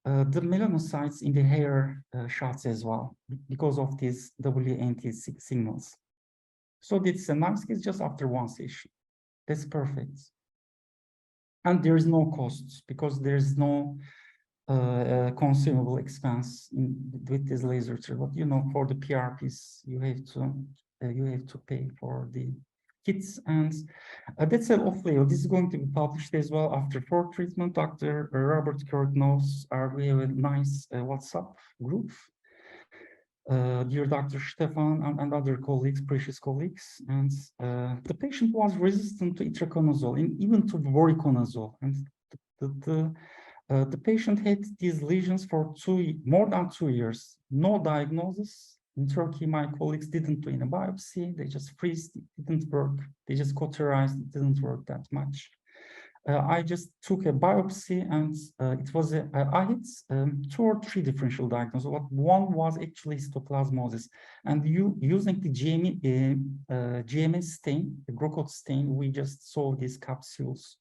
melanocytes in the hair shots as well, because of these WNT signals. So it's a nice case just after 1 session. That's perfect. And there is no costs because there's no consumable expense with this laser. But you know, for the PRPs, you have to pay for the kits, and that's an off-label. This is going to be published as well after 4 treatment. Dr. Robert Kirk knows we have a nice WhatsApp group. Dear Dr. Stefan and other colleagues, precious colleagues, and the patient was resistant to itraconazole and even to voriconazole, and the patient had these lesions for more than 2 years. No diagnosis. In Turkey, my colleagues didn't do any biopsy. They just freeze. It didn't work. They just cauterized. It didn't work that much. I just took a biopsy, and it was I had 2 or 3 differential diagnoses. One was actually histoplasmosis, and using the GMS stain, the Grocott stain, we just saw these capsules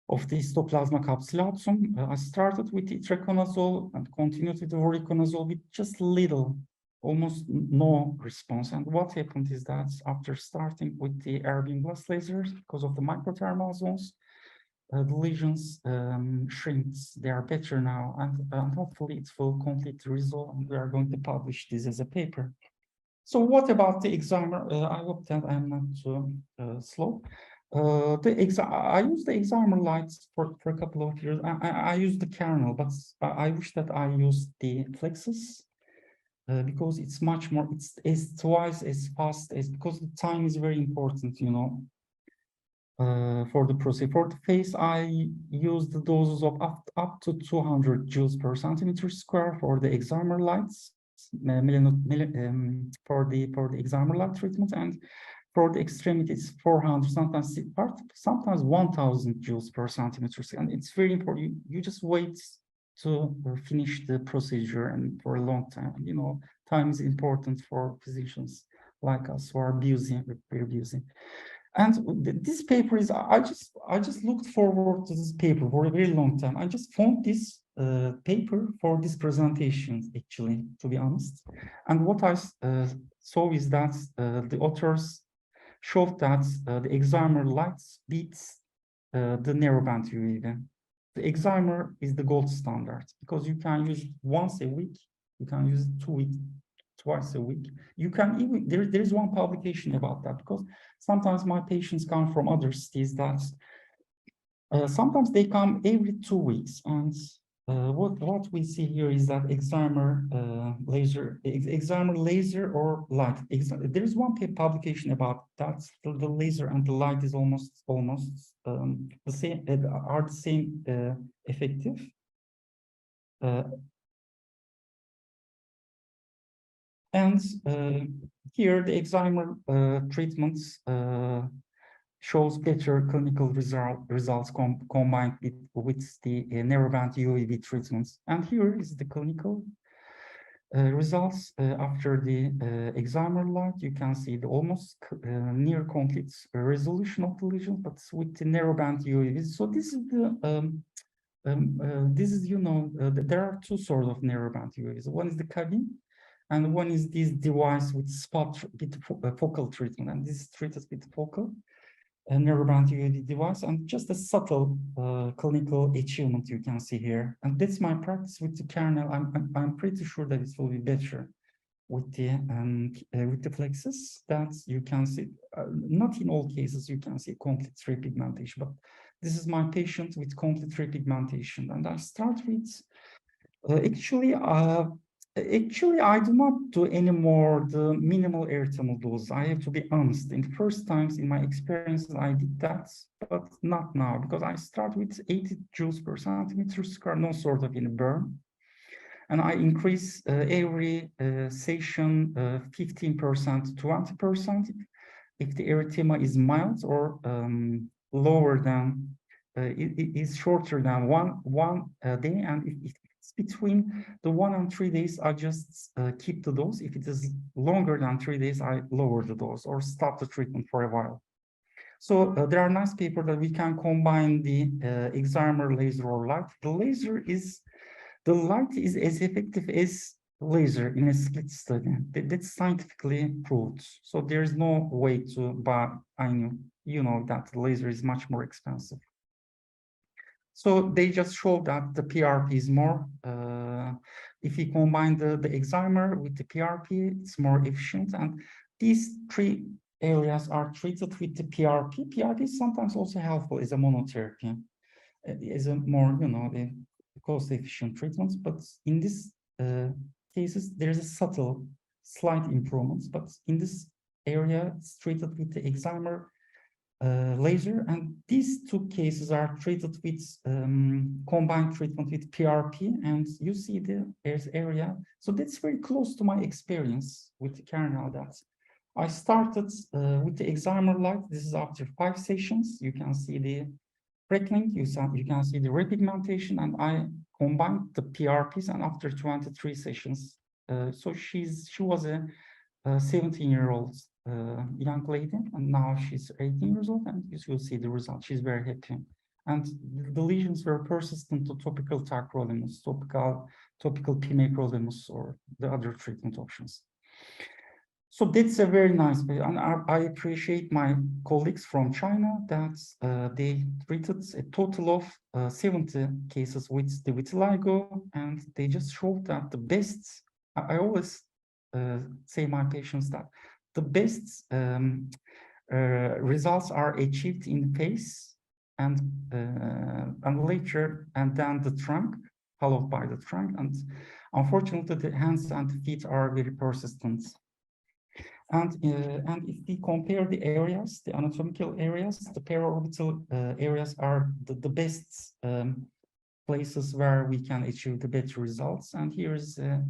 of the histoplasma capsulatum. I started with itraconazole and continued with the voriconazole with just little, almost no response. And what happened is that after starting with the erbium glass lasers, because of the microthermal zones, the lesions shrinks. They are better now, and hopefully it will completely resolve, and we are going to publish this as a paper. So what about the examer? I hope that I'm not too slow. I use the examer lights for a couple of years. I use the kernel, but I wish that I used the Flexsys because it's much more, it's twice as fast as, because the time is very important, you know. For the procedure. For the face, I use the doses of up to 200 joules per centimeter square for the examer lights, for the examer light treatment, and for the extremities 400, sometimes 1000 joules per centimeter. And it's very important. You just wait to finish the procedure, and for a long time, you know, time is important for physicians like us who are abusing. And this paper is, I just looked forward to this paper for a very long time. I just found this paper for this presentation, actually, to be honest. And what I saw is that the authors showed that the excimer light beats the narrowband UV. The excimer is the gold standard because you can use it once a week, you can use it 2 weeks, twice a week. You can even, there is one publication about that because sometimes my patients come from other cities that sometimes they come every 2 weeks. And what we see here is that excimer laser or light. There is one publication about that. The laser and the light is almost the same, are the same effective. And here the excimer treatments shows better clinical results combined with the narrowband UVB treatments. And here is the clinical results after the excimer light. You can see the almost near complete resolution of the lesion, but with the narrowband UVB. So this is the there are two sorts of narrowband UVBs. One is the cabin, and one is this device with spot with focal treatment, and this is treated with focal narrowband UVB device, and just a subtle clinical achievement you can see here. And that's my practice with the kernel. I'm pretty sure that it will be better with the Flexsys. That you can see, not in all cases you can see complete repigmentation, but this is my patient with complete repigmentation, and I start with actually I do not do anymore the minimal erythemal dose. I have to be honest. In the first times in my experiences, I did that, but not now because I start with 80 joules per centimeter square, no sort of burn. And I increase every session 15% to 20% if the erythema is mild or lower than, it is shorter than one day, and if it's between the 1 and 3 days, I just keep the dose. If it is longer than 3 days, I lower the dose or stop the treatment for a while. So there are nice papers that we can combine the excimer, laser, or light. The light is as effective as laser in a split study. That's scientifically proved. So there is no way to buy. You know that laser is much more expensive. So they just show that the PRP is more. If you combine the excimer with the PRP, it's more efficient. And these three areas are treated with the PRP. PRP is sometimes also helpful as a monotherapy, as a more, the cost-efficient treatments. But in this cases, there's a subtle, slight improvements. But in this area, it's treated with the excimer laser, and these two cases are treated with combined treatment with PRP, and you see the area. So that's very close to my experience with the kernel. That I started with the excimer light. This is after 5 sessions. You can see the brightening, you can see the repigmentation, and I combined the PRPs, and after 23 sessions, so she was a 17-year-old young lady, and now she's 18 years old, and you will see the result. She's very happy. And the lesions were persistent to topical tacrolimus, topical pimecrolimus, or the other treatment options. So that's a very nice, and I appreciate my colleagues from China that they treated a total of 70 cases with the vitiligo, and they just showed that the best, I always say my patients that the best results are achieved in face and later, and then the trunk, followed by the trunk, and unfortunately the hands and feet are very persistent. And if we compare the areas, the anatomical areas, the periorbital areas are the best places where we can achieve the better results. And here's a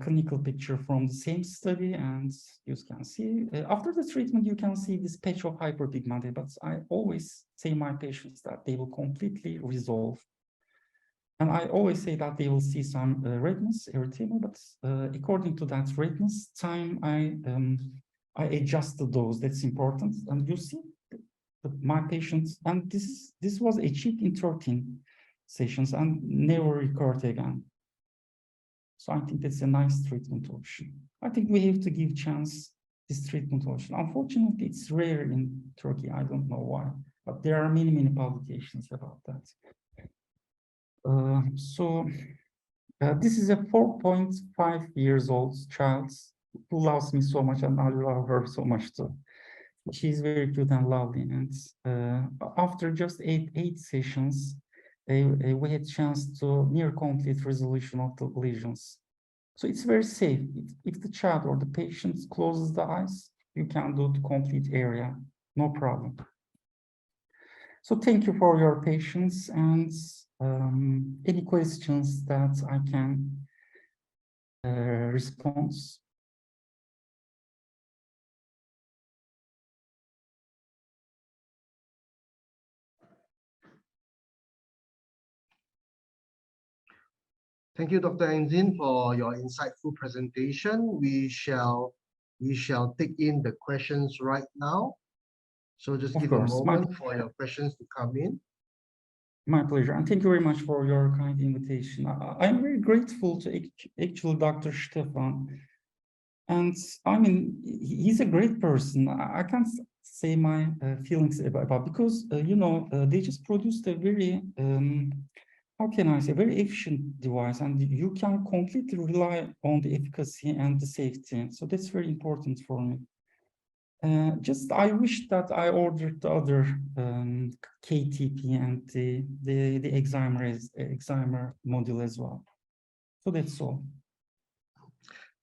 clinical picture from the same study, and you can see after the treatment you can see this patch of hyperpigmentation, but I always say my patients that they will completely resolve, and I always say that they will see some redness, erythema, but according to that redness time, I I adjust the dose. That's important. And you see my patients, and this was achieved in 13 sessions and never recurred again. So I think that's a nice treatment option. I think we have to give chance this treatment option. Unfortunately, it's rare in Turkey. I don't know why, but there are many publications about that. This is a 4.5 years old child who loves me so much, and I love her so much too. She's very cute and lovely. And after just eight sessions, we had chance to near complete resolution of the lesions. So it's very safe. If the child or the patient closes the eyes, you can do the complete area, no problem. So thank you for your patience, and any questions that I can respond. Thank you, Dr. Engin, for your insightful presentation. We shall take in the questions right now. So just give a moment for your questions to come in. My pleasure, and thank you very much for your kind invitation. I'm very grateful to actually Dr. Stefan. And I mean, he's a great person. I can't say my feelings about, because, you know, they just produced a very, how can I say, very efficient device, and you can completely rely on the efficacy and the safety. So that's very important for me. Just I wish that I ordered the other KTP and the Excimer module as well. So that's all.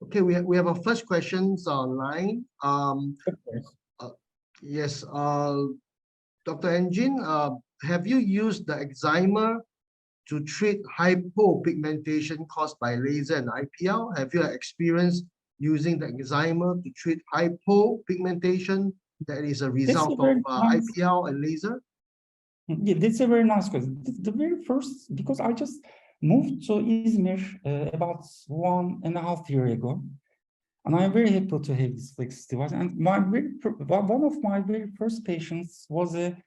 Okay, we have our first questions online. Yes, Dr. Engin, have you used the Excimer to treat hypopigmentation caused by laser and IPL? Have you experienced using the Excimer to treat hypopigmentation that is a result of IPL and laser? Yeah, that's a very nice question. The very first, because I just moved to Izmir about 1.5 years ago, and I'm very happy to have this Flexsys device. And one of my very first patients was a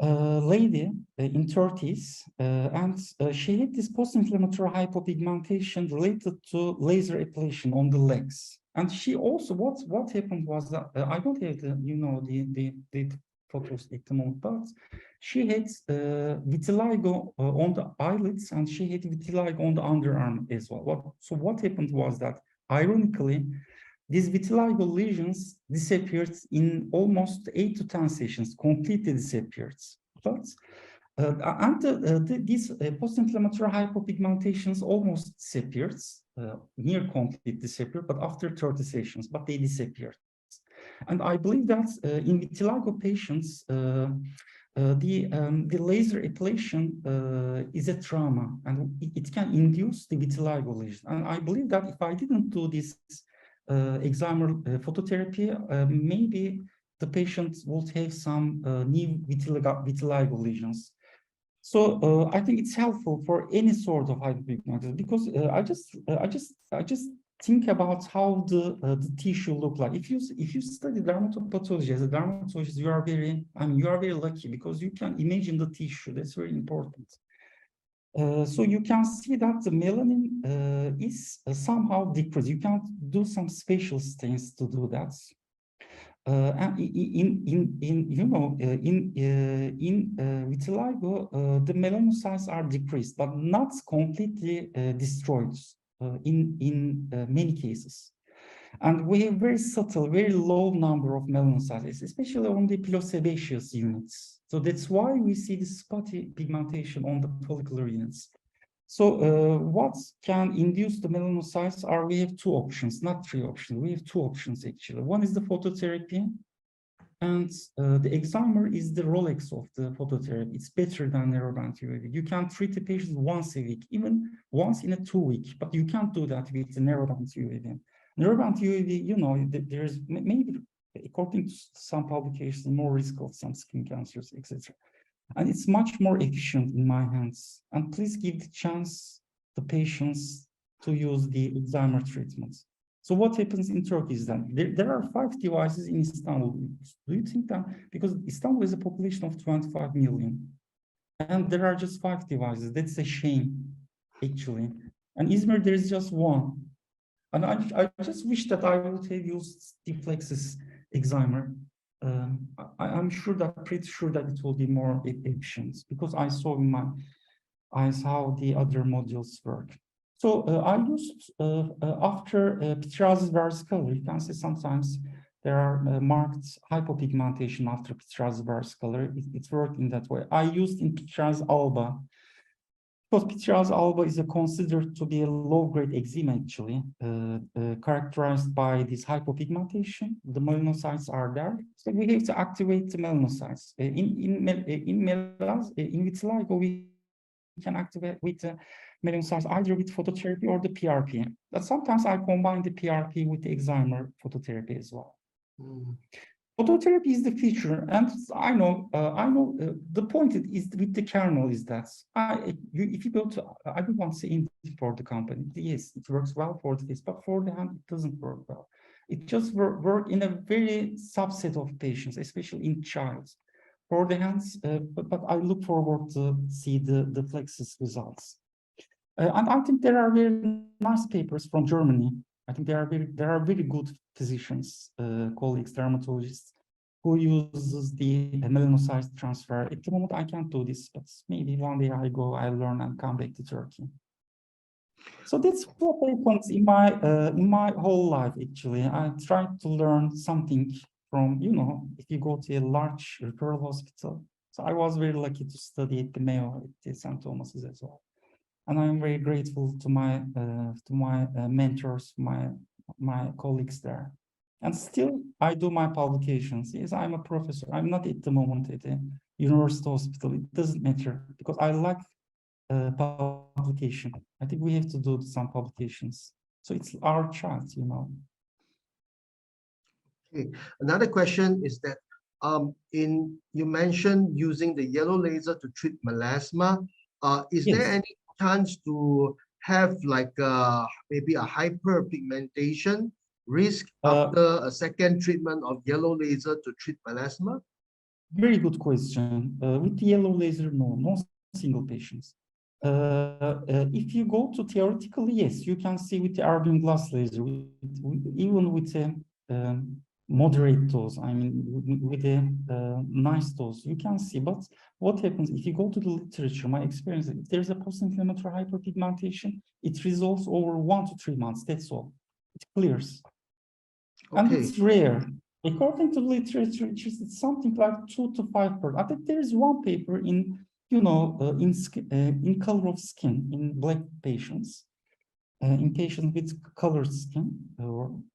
lady in 30s, and she had this post-inflammatory hypopigmentation related to laser ablation on the legs. And she also, what happened was that I don't have the, you know, the photos at the moment, but she had vitiligo on the eyelids, and she had vitiligo on the underarm as well. So what happened was that, ironically, these vitiligo lesions disappeared in almost 8 to 10 sessions, completely disappeared. But these post-inflammatory hypopigmentations almost disappeared, near complete disappeared, but after 30 sessions, but they disappeared. And I believe that in vitiligo patients, the laser ablation is a trauma, and it can induce the vitiligo lesion. And I believe that if I didn't do this Excimer phototherapy, maybe the patient would have some new vitiligo lesions. So I think it's helpful for any sort of hypopigmentation, because I just think about how the tissue look like. If you study dermatology as a dermatologist, you are very lucky, because you can imagine the tissue. That's very important. So you can see that the melanin is somehow decreased. You can do some spatial stains to do that. And in vitiligo, the melanocytes are decreased, but not completely destroyed in many cases. And we have very subtle, very low number of melanocytes, especially on the pilosebaceous units. So that's why we see the spotty pigmentation on the follicular units. So what can induce the melanocytes are, we have 2 options, not 3 options. We have 2 options actually. One is the phototherapy, and the Excimer is the Rolex of the phototherapy. It's better than narrowband UVB. You can treat the patient once a week, even once in a 2 week, but you can't do that with the narrowband UVB. Narrowband UVB, you know, there's maybe, according to some publications, more risk of some skin cancers, etc. And it's much more efficient in my hands. And please give the chance the patients to use the Excimer treatments. So what happens in Turkey is that there are 5 devices in Istanbul. Do you think that because Istanbul is a population of 25 million and there are just 5 devices, that's a shame, actually. And Izmir, there is just one. And I just wish that I would have used the Flexsys examiner. I'm pretty sure that it will be more efficient because I saw in my eyes how the other modules work. So I used after pityriasis vascular, you can see sometimes there are marked hypopigmentation after pityriasis vascular. It worked in that way. I used in pityriasis alba. Because pityriasis alba is considered to be a low-grade eczema, actually, characterized by this hypopigmentation. The melanocytes are there, so we have to activate the melanocytes. In vitiligo, we can activate with melanocytes either with phototherapy or the PRP. But sometimes I combine the PRP with the excimer phototherapy as well. Phototherapy is the feature, and I know the point is with the kernel is that if you go to, I don't want to say in for the company, yes, it works well for this, but for the hand, it doesn't work well. It just work in a very subset of patients, especially in childs. For the hands, but I look forward to see the Flexsys results. And I think there are very nice papers from Germany. I think there are very good physicians, colleagues, dermatologists, who uses the melanocyte transfer. At the moment, I can't do this, but maybe one day I learn and come back to Turkey. So that's what happens in my whole life. Actually, I try to learn something from, if you go to a large referral hospital. So I was very lucky to study at the Mayo, at the St. Thomas's as well. And I'm very grateful to my mentors, my colleagues there. And still, I do my publications. Yes, I'm a professor. I'm not at the moment at a university hospital. It doesn't matter because I like publication. I think we have to do some publications. So it's our chance, Okay. Another question is that you mentioned using the yellow laser to treat melasma. Is there any chance to have like maybe a hyperpigmentation risk after a second treatment of yellow laser to treat melasma? Very good question. With the yellow laser, no single patients. If you go to theoretically, yes, you can see with the erbium glass laser, even with a moderate dose, I mean, with a nice dose, you can see. But what happens if you go to the literature, my experience, if there's a post-inflammatory hyperpigmentation, it resolves over 1 to 3 months, that's all. It clears. Okay. And it's rare. According to the literature, it's something like 2 to 5%. I think there is one paper in, in color of skin in Black patients, in patients with colored skin,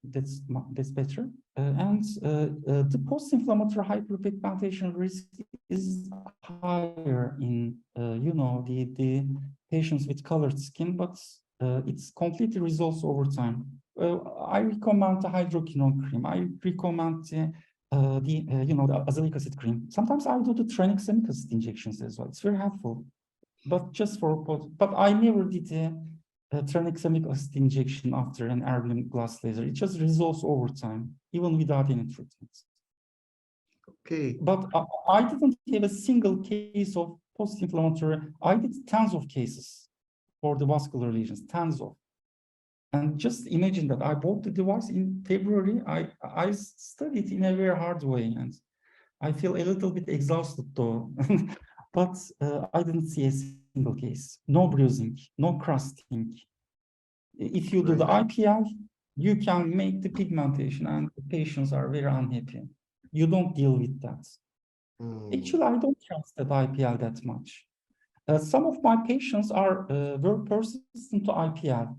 that's better. And the post-inflammatory hyperpigmentation risk is higher in, the patients with colored skin, but it's completely resolves over time. I recommend the hydroquinone cream. I recommend the azelaic acid cream. Sometimes I do the tranexamic acid injections as well. It's very helpful, but just but I never did a tranexamic acid injection after an erbium glass laser. It just resolves over time, even without any treatment. Okay. But I didn't have a single case of post-inflammatory. I did tons of cases for the vascular lesions, tons of. And just imagine that I bought the device in February. I studied in a very hard way, and I feel a little bit exhausted though. But I didn't see a single case. No bruising, no crusting. If you do the IPL, you can make the pigmentation, and the patients are very unhappy. You don't deal with that. Actually, I don't trust that IPL that much. Some of my patients are very persistent to IPL.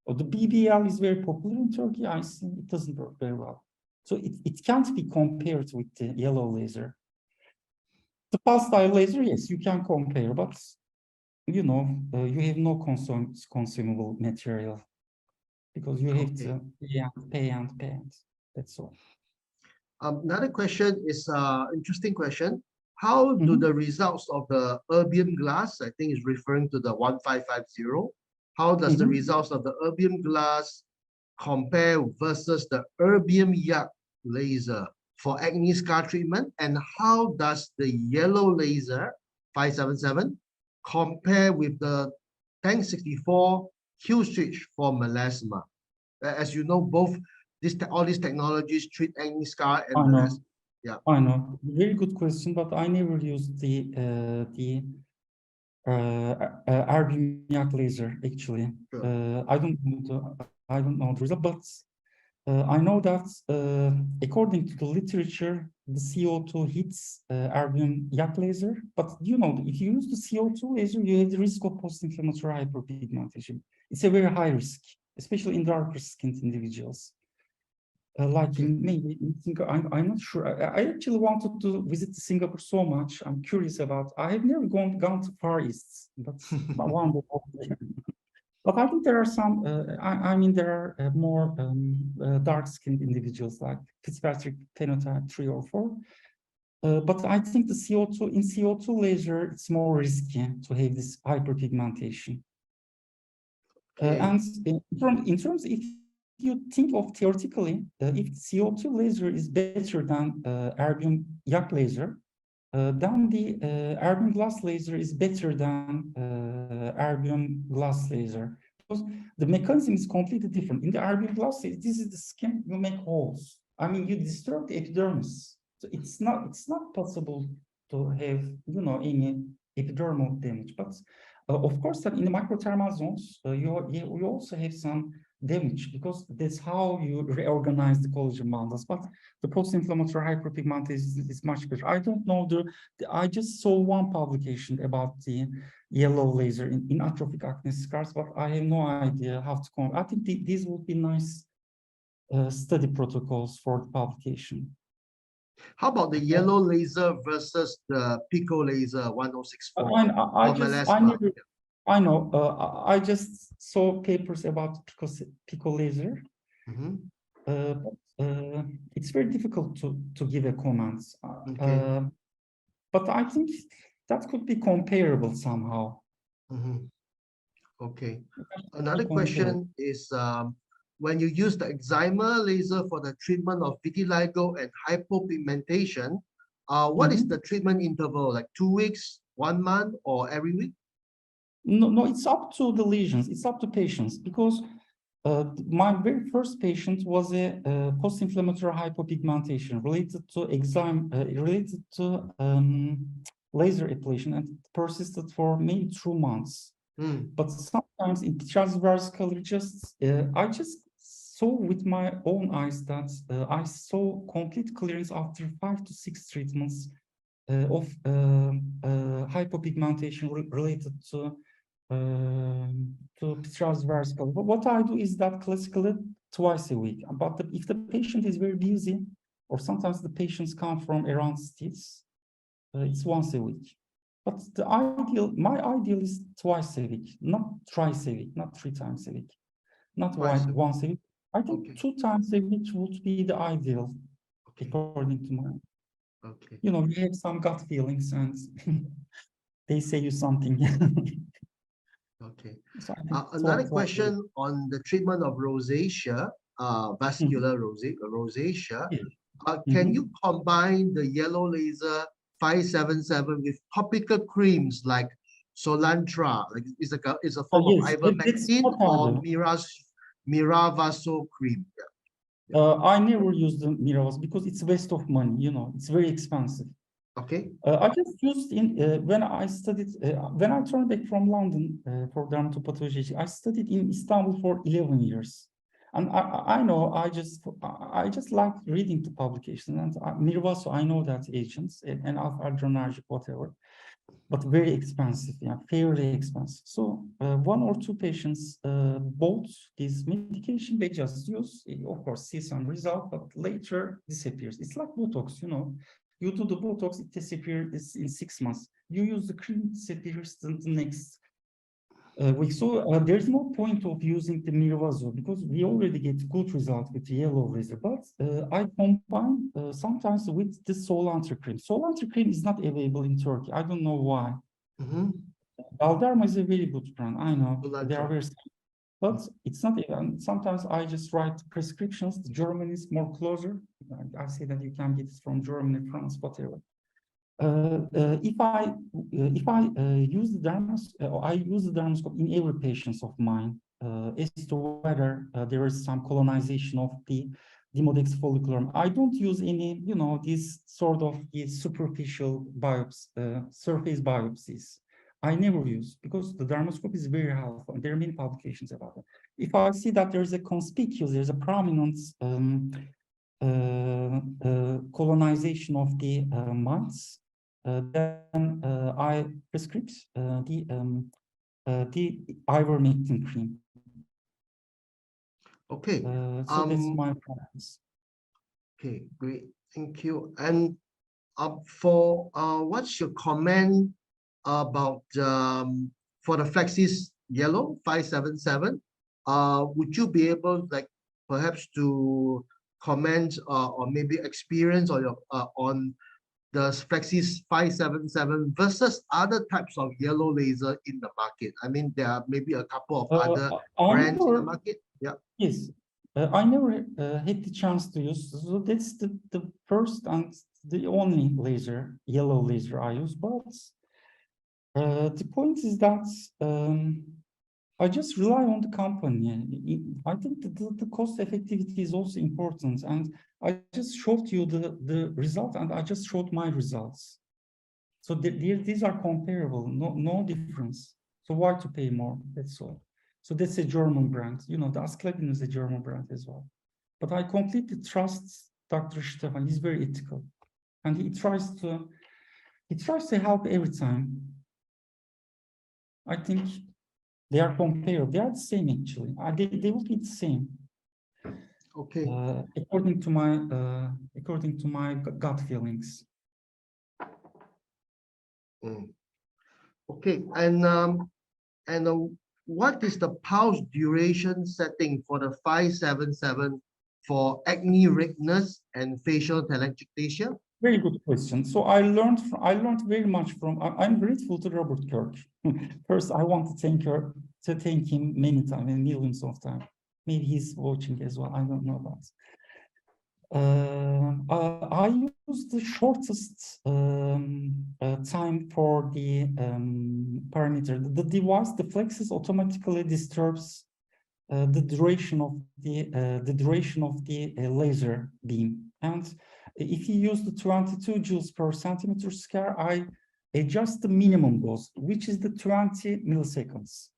The BBL is very popular in Turkey. I see it doesn't work very well. So it can't be compared with the yellow laser. The pulse dye laser, yes, you can compare, but you have no consumable material because you have to pay and pay. That's all. Another question is interesting question. How do the results of the erbium glass, I think is referring to the 1550, how does the results of the erbium glass compare versus the erbium YAG laser for acne scar treatment? And how does the yellow laser 577 compare with the 1064 Q switch for melasma? As you know, all these technologies treat acne scar and I know. melasma. Yeah. I know. Very good question, but I never used the erbium YAG laser actually. Sure. I don't know the result, but I know that according to the literature, the CO2 hits erbium YAG laser. But you know, if you use the CO2 laser, you have the risk of post-inflammatory hyperpigmentation. It's a very high risk, especially in darker skinned individuals. Like Okay. in maybe in Singapore, I'm not sure. I actually wanted to visit Singapore so much. I'm curious about. I have never gone to Far East, but one day. But I think there are some. I mean, there are more dark-skinned individuals like Fitzpatrick phenotype 3 or 4. But I think the CO2 laser, it's more risky to have this hyperpigmentation. Okay. And in terms, if you think of theoretically, if CO2 laser is better than erbium YAG laser, then the erbium glass laser is better than erbium glass laser. Because the mechanism is completely different. In the erbium glass, this is the skin, you make holes. I mean, you disturb the epidermis. So it's not possible to have, you know, any epidermal damage. But of course, that in the microthermal zones, you also have some damage because that's how you reorganize the collagen bundles. But the post-inflammatory hyperpigmentation is much better. I don't know I just saw one publication about the yellow laser in atrophic acne scars, but I have no idea how to I think these would be nice study protocols for the publication. How about the yellow laser versus the pico laser 1064 I for just melasma? I know I just saw papers about pico laser. It's very difficult to give a comment. Okay. But I think that could be comparable somehow. Okay. Be Another comparable. question is when you use the excimer laser for the treatment of vitiligo and hypopigmentation, what is the treatment interval? Like 2 weeks, 1 month, or every week? No, it's up to the lesions. It's up to patients because my very first patient was a post-inflammatory hypopigmentation related to related to laser ablation, and it persisted for maybe 2 months. But sometimes in transvarsal, I just saw with my own eyes that I saw complete clearance after 5 to 6 treatments of hypopigmentation related to transvarsal. But what I do is that classically twice a week. But if the patient is very busy, or sometimes the patients come from around states, it's once a week. But my ideal is twice a week, not thrice a week, not 3 times a week, not once a week. I think 2 times a week would be the ideal, according to my. You know, you have some gut feelings and they say you something. Okay. So Another question on the treatment of rosacea, vascular rosacea. Can you combine the yellow laser 577 with topical creams like Solantra, like it's a form of yes, ivermectin or Miravaso cream? I never use the Miravas because it's a waste of money, you know, it's very expensive. Okay. I just used when I studied, when I turned back from London for dermatology, I studied in Istanbul for 11 years. And I know, I just like reading the publications, and Mirvaso, I know that agents and alpha-adrenergic, whatever, but very expensive, yeah, fairly expensive. So 1 or 2 patients bought this medication, they just use, of course, see some result, but later disappears. It's like Botox, you know. You do the Botox, it disappears in 6 months. You use the cream, it disappears the next week. So there's no point of using the Mirvaso because we already get good result with the yellow laser. But I combine sometimes with the Solantra cream. Solantra cream is not available in Turkey. I don't know why. Galderma is a very good brand. I know. They are very But it's not even, sometimes I just write prescriptions. The German is more closer. I say that you can get it from Germany, France, whatever. If I use the I use the dermoscope in every patient of mine as to whether there is some colonization of the Demodex follicular. I don't use any, you know, this sort of superficial surface biopsies. I never use, because the dermoscope is very helpful, and there are many publications about it. If I see that there's a conspicuous, there's a prominent colonization of the mites, then I prescribe the ivermectin cream. Okay. So that's my practice. Okay, great. Thank you. And for what's your comment about for the Flexsys yellow 577? Would you be able, like, perhaps to comment or maybe experience or your on the Flexsys 577 versus other types of yellow laser in the market? I mean, there are maybe a couple of other brands in the market. Yeah. Yes. I never had the chance to use, so that's the first and the only laser, yellow laser I use. But the point is that I just rely on the company. I think that the cost effectivity is also important. And I just showed you the result, and I just showed my results. So these are comparable, no difference. So why to pay more? That's all. So that's a German brand. You know, the Asclepion is a German brand as well. But I completely trust Dr. Stefan. He's very ethical, and he tries to help every time. I think they are comparable. They are the same, actually. They will be the same. Okay. According to my gut feelings. Okay, and what is the pulse duration setting for the 577 for acne redness and facial telangiectasia? Very good question. So I learned very much from. I'm grateful to Robert Kirk. First, I want to thank him many times, and millions of times. Maybe he's watching as well. I don't know about. I use the shortest time for the parameter. The device, the Flexsys, automatically disturbs the duration of the laser beam. And if you use the 22 joules per centimeter square, I adjust the minimum dose, which is the 20 milliseconds.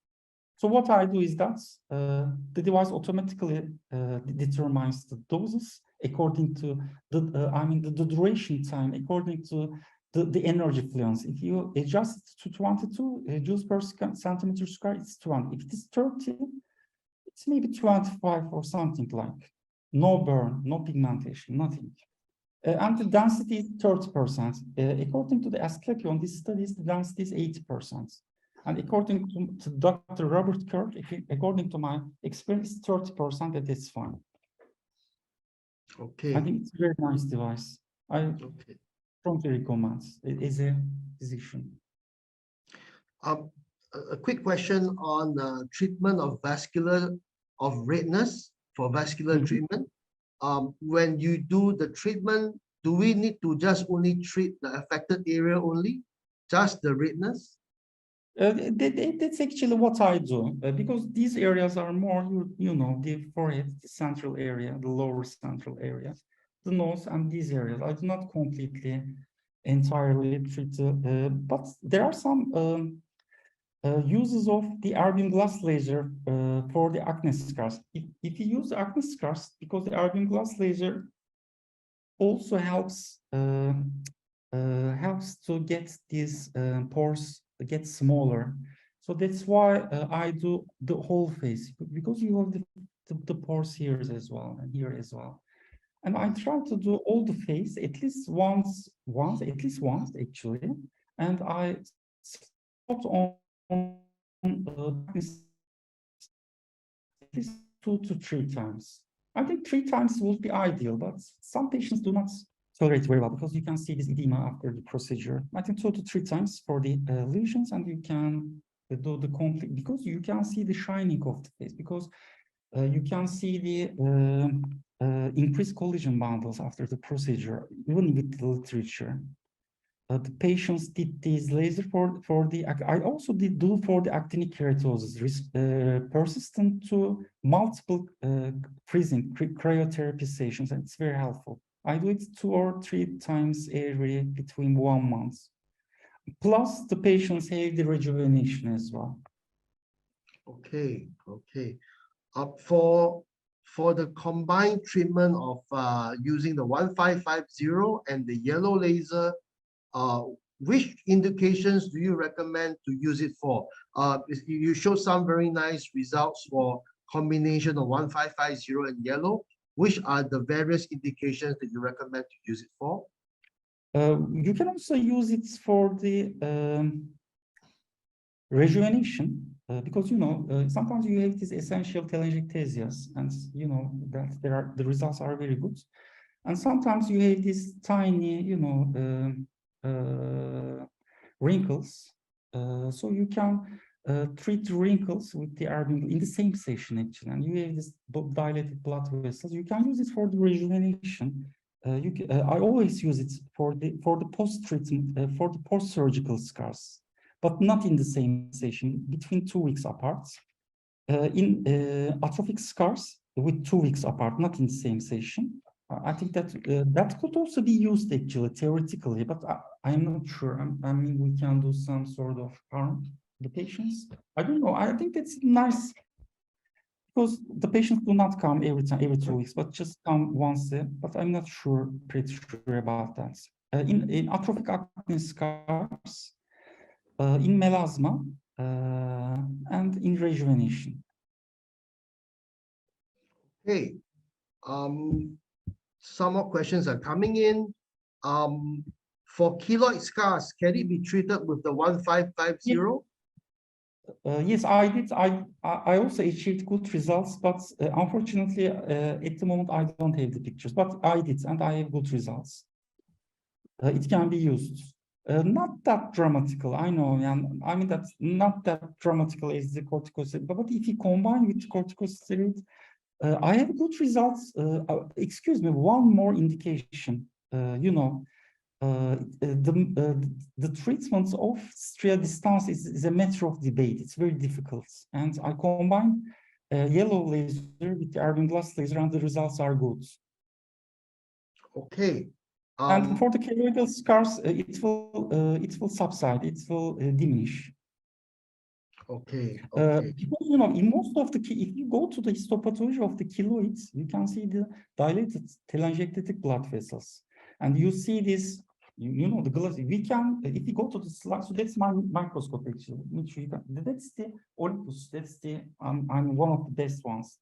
So what I do is that the device automatically determines the doses according to the duration time, according to the energy fluence. If you adjust it to 22 joules per centimeter square, it's 20. If it is 30, it's maybe 25 or something like. No burn, no pigmentation, nothing. And the density is 30%. According to the Asclepion, this studies, the density is 80%. And according to Dr. Robert Kirk, according to my experience, 30%, that is fine. Okay. I think it's a very nice device. I strongly recommend it as a physician. A quick question on treatment of redness for vascular treatment. When you do the treatment, do we need to just only treat the affected area only, just the redness? That's actually what I do, because these areas are more, you know, the forehead, the central area, the lower central area, the nose, and these areas. I do not completely, entirely treat, but there are some uses of the erbium glass laser for the acne scars. If you use acne scars, because the erbium glass laser also helps to get these pores get smaller. So that's why I do the whole face, because you have the pores here as well and here as well. And I try to do all the face at least once actually. And I spot on at least 2 to 3 times. I think 3 times would be ideal, but some patients do not tolerate very well, because you can see this edema after the procedure. I think 2 to 3 times for the lesions, and you can do the complete, because you can see the shining of the face, because you can see the increased collagen bundles after the procedure, even with the literature. The patients did this laser for the, I also did do for the actinic keratosis, persistent to multiple freezing cryotherapy sessions, and it's very helpful. I do it 2 or 3 times every between 1 month. Plus the patients have the rejuvenation as well. Okay, okay. For the combined treatment of using the 1550 and the yellow laser, which indications do you recommend to use it for? You show some very nice results for combination of 1550 and yellow. Which are the various indications that you recommend to use it for? You can also use it for the rejuvenation, because, you know, sometimes you have these essential telangiectasias, and you know that the results are very good. And sometimes you have these tiny, you know, wrinkles. So you can treat wrinkles with the in the same session, actually. And you have this dilated blood vessels. You can use it for the rejuvenation. I always use it for the post-treatment, for the post-surgical scars, but not in the same session, between 2 weeks apart. In atrophic scars, with 2 weeks apart, not in the same session. I think that that could also be used actually theoretically, but I'm not sure. I mean, we can do some sort of harm to the patients. I don't know. I think that's nice because the patients do not come every 2 weeks, but just come once. But I'm not sure, pretty sure about that. In atrophic acne scars, in melasma, and in rejuvenation. Okay. Some more questions are coming in. For keloid scars, can it be treated with the 1550? Yes, I did. I also achieved good results, but unfortunately, at the moment, I don't have the pictures. But I did, and I have good results. It can be used. Not that dramatical, I know. And I mean, that's not that dramatical as the corticosteroid. But if you combine with corticosteroid, I have good results. Excuse me, one more indication. You know, the treatment of stria distans is a matter of debate. It's very difficult. And I combine yellow laser with the Erwin glass laser, and the results are good. Okay. And for the keloidal scars, it will subside. It will diminish. Okay. Okay. Because, you know, in most of the, if you go to the histopathology of the keloids, you can see the dilated telangiectatic blood vessels, and you see this. You know, the glass. We can, if you go to the slide. So that's my microscope actually. That's the Olympus. That's the I'm one of the best ones,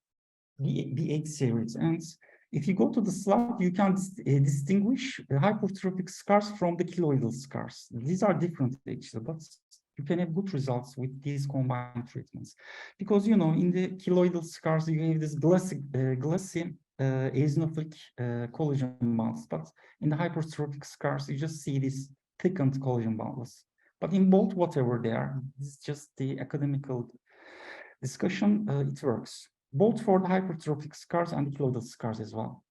the 8 series. And if you go to the slide, you can distinguish hypertrophic scars from the keloidal scars. These are different actually, but you can have good results with these combined treatments, because, you know, in the keloidal scars you have this glassy eosinophilic collagen bundles, but in the hypertrophic scars you just see these thickened collagen bundles. But in both, whatever they are, this is just the academical discussion. It works both for the hypertrophic scars and the keloidal scars as well.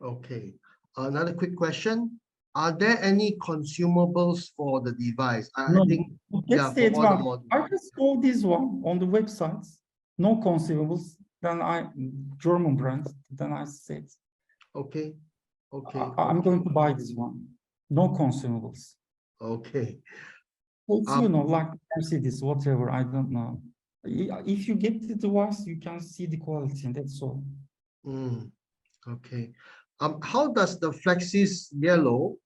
Okay. Another quick question. Are there any consumables for the device? No, I think, yeah, that's the for all the advantage. modules. I just saw this one on the websites, no consumables. Then German brand. Then I said, Okay. Okay. I'm Okay. going to buy this one. No consumables. Okay. It's, you know, like Mercedes, whatever. I don't know. If you get the device, you can see the quality, and that's all. Okay. How does the Flexsys yellow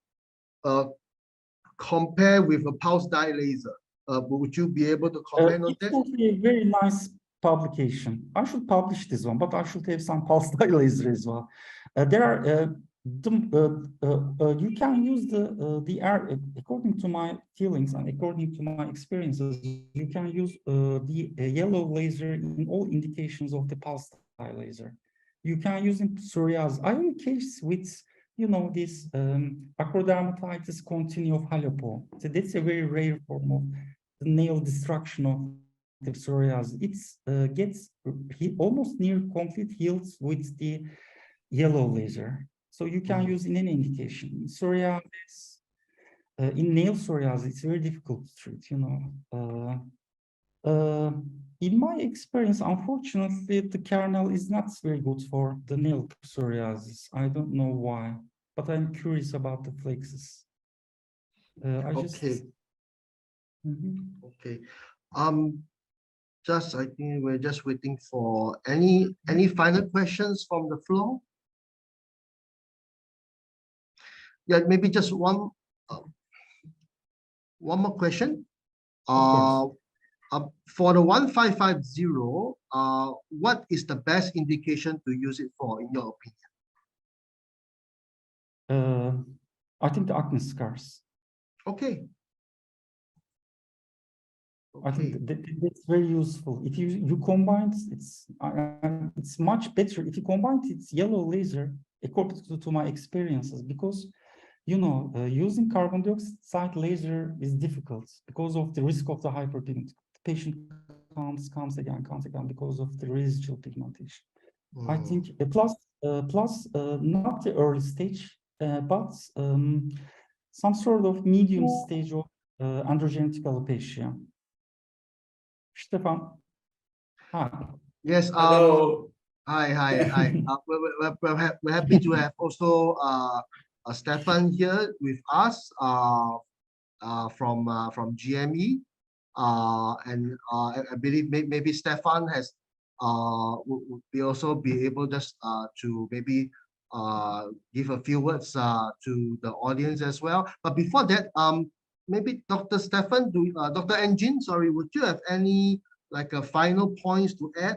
compare with a pulse dye laser? Would you be able to comment on It that? will be a very nice publication. I should publish this one, but I should have some pulse dye laser as well. There are you can use the according to my feelings and according to my experiences, you can use the yellow laser in all indications of the pulse dye laser. You can use in psoriasis. I have a case with, you know, this acrodermatitis continu of Halepo. So that's a very rare form of the nail destruction of the psoriasis. It gets almost near complete heals with the yellow laser. So you can use in any indication. In psoriasis, in nail psoriasis, it's very difficult to treat, you know. In my experience, unfortunately, the kernel is not very good for the nail psoriasis. I don't know why, but I'm curious about the Flexsys. Okay. Mhm. Okay. I think we're just waiting for any final questions from the floor. Yeah, maybe just one more question. Of course. For the 1550, what is the best indication to use it for, in your opinion? I think the acne scars. Okay. I think Okay. that's very useful. If you combine, it's much better if you combine its yellow laser according to my experiences, because you know using carbon dioxide laser is difficult because of the risk of the hyperpigment. The patient comes again because of the residual pigmentation. I think plus not the early stage, but some sort of medium stage of androgenetic alopecia. Stefan, hi. Yes. Hello. Hi. We're happy to have also Stefan here with us from GME. And I believe maybe Stefan would be also be able just to maybe give a few words to the audience as well. But before that, maybe Dr. Stefan, Dr. Engin, sorry, would you have any like a final points to add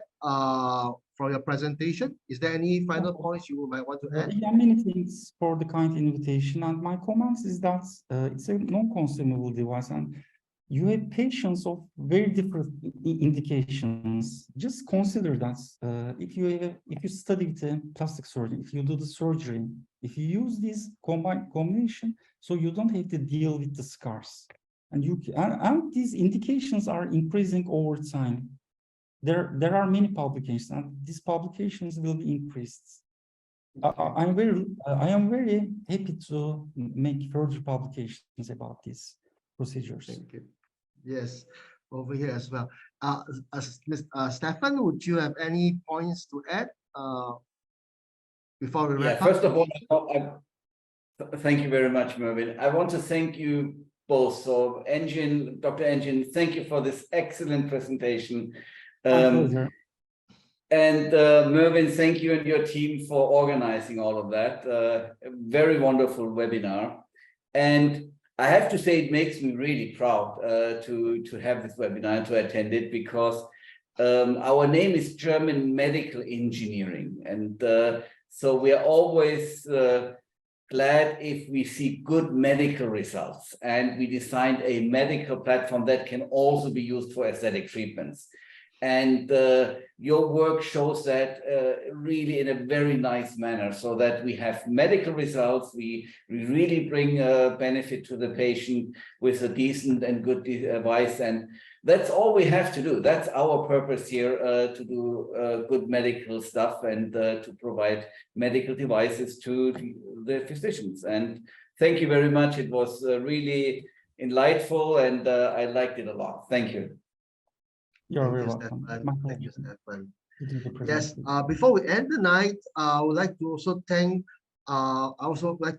for your presentation? Is there any final points you might want to add? Yeah, many thanks for the kind invitation. And my comments is that it's a non-consumable device, and you have patients of very different indications. Just consider that if you study the plastic surgery, if you do the surgery, if you use this combination, so you don't have to deal with the scars, and these indications are increasing over time. There are many publications, and these publications will be increased. I am very happy to make further publications about these procedures. Thank you. Yes, over here as well. Stefan, would you have any points to add before we wrap up? First of all, thank you very much, Mervyn. I want to thank you both. So, Dr. Engin, thank you for this excellent presentation. My pleasure. And Mervyn, thank you and your team for organizing all of that. A very wonderful webinar. And I have to say, it makes me really proud to have this webinar and to attend it, because our name is German Medical Engineering. And so we are always glad if we see good medical results. And we designed a medical platform that can also be used for aesthetic treatments. And your work shows that really in a very nice manner, so that we have medical results. We really bring benefit to the patient with a decent and good device. And that's all we have to do. That's our purpose here, to do good medical stuff and to provide medical devices to the physicians. And thank you very much. It was really enlightful, and I liked it a lot. Thank you. You're very welcome. Thank you, Stefan. Yes. Before we end the night, I would like to also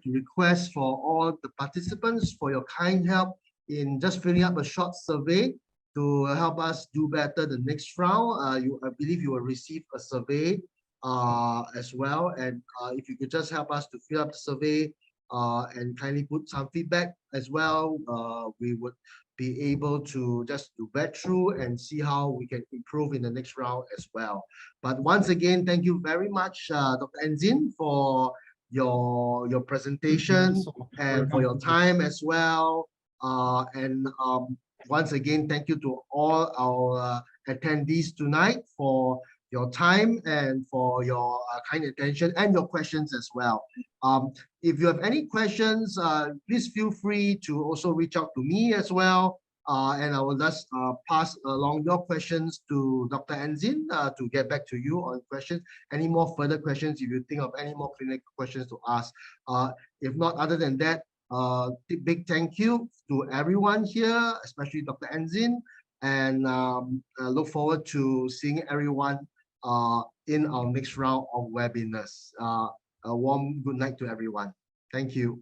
request for all the participants for your kind help in just filling up a short survey to help us do better the next round. I believe you will receive a survey as well. And if you could just help us to fill up the survey and kindly put some feedback as well, we would be able to just to vet through and see how we can improve in the next round as well. But once again, thank you very much, Dr. Engin, for your presentation and for your time as well. Once again, thank you to all our attendees tonight for your time and for your kind attention and your questions as well. If you have any questions, please feel free to also reach out to me as well. And I will just pass along your questions to Dr. Engin to get back to you on questions. Any more further questions, if you think of any more clinical questions to ask. If not, other than that, big thank you to everyone here, especially Dr. Engin, and look forward to seeing everyone in our next round of webinars. A warm good night to everyone. Thank you.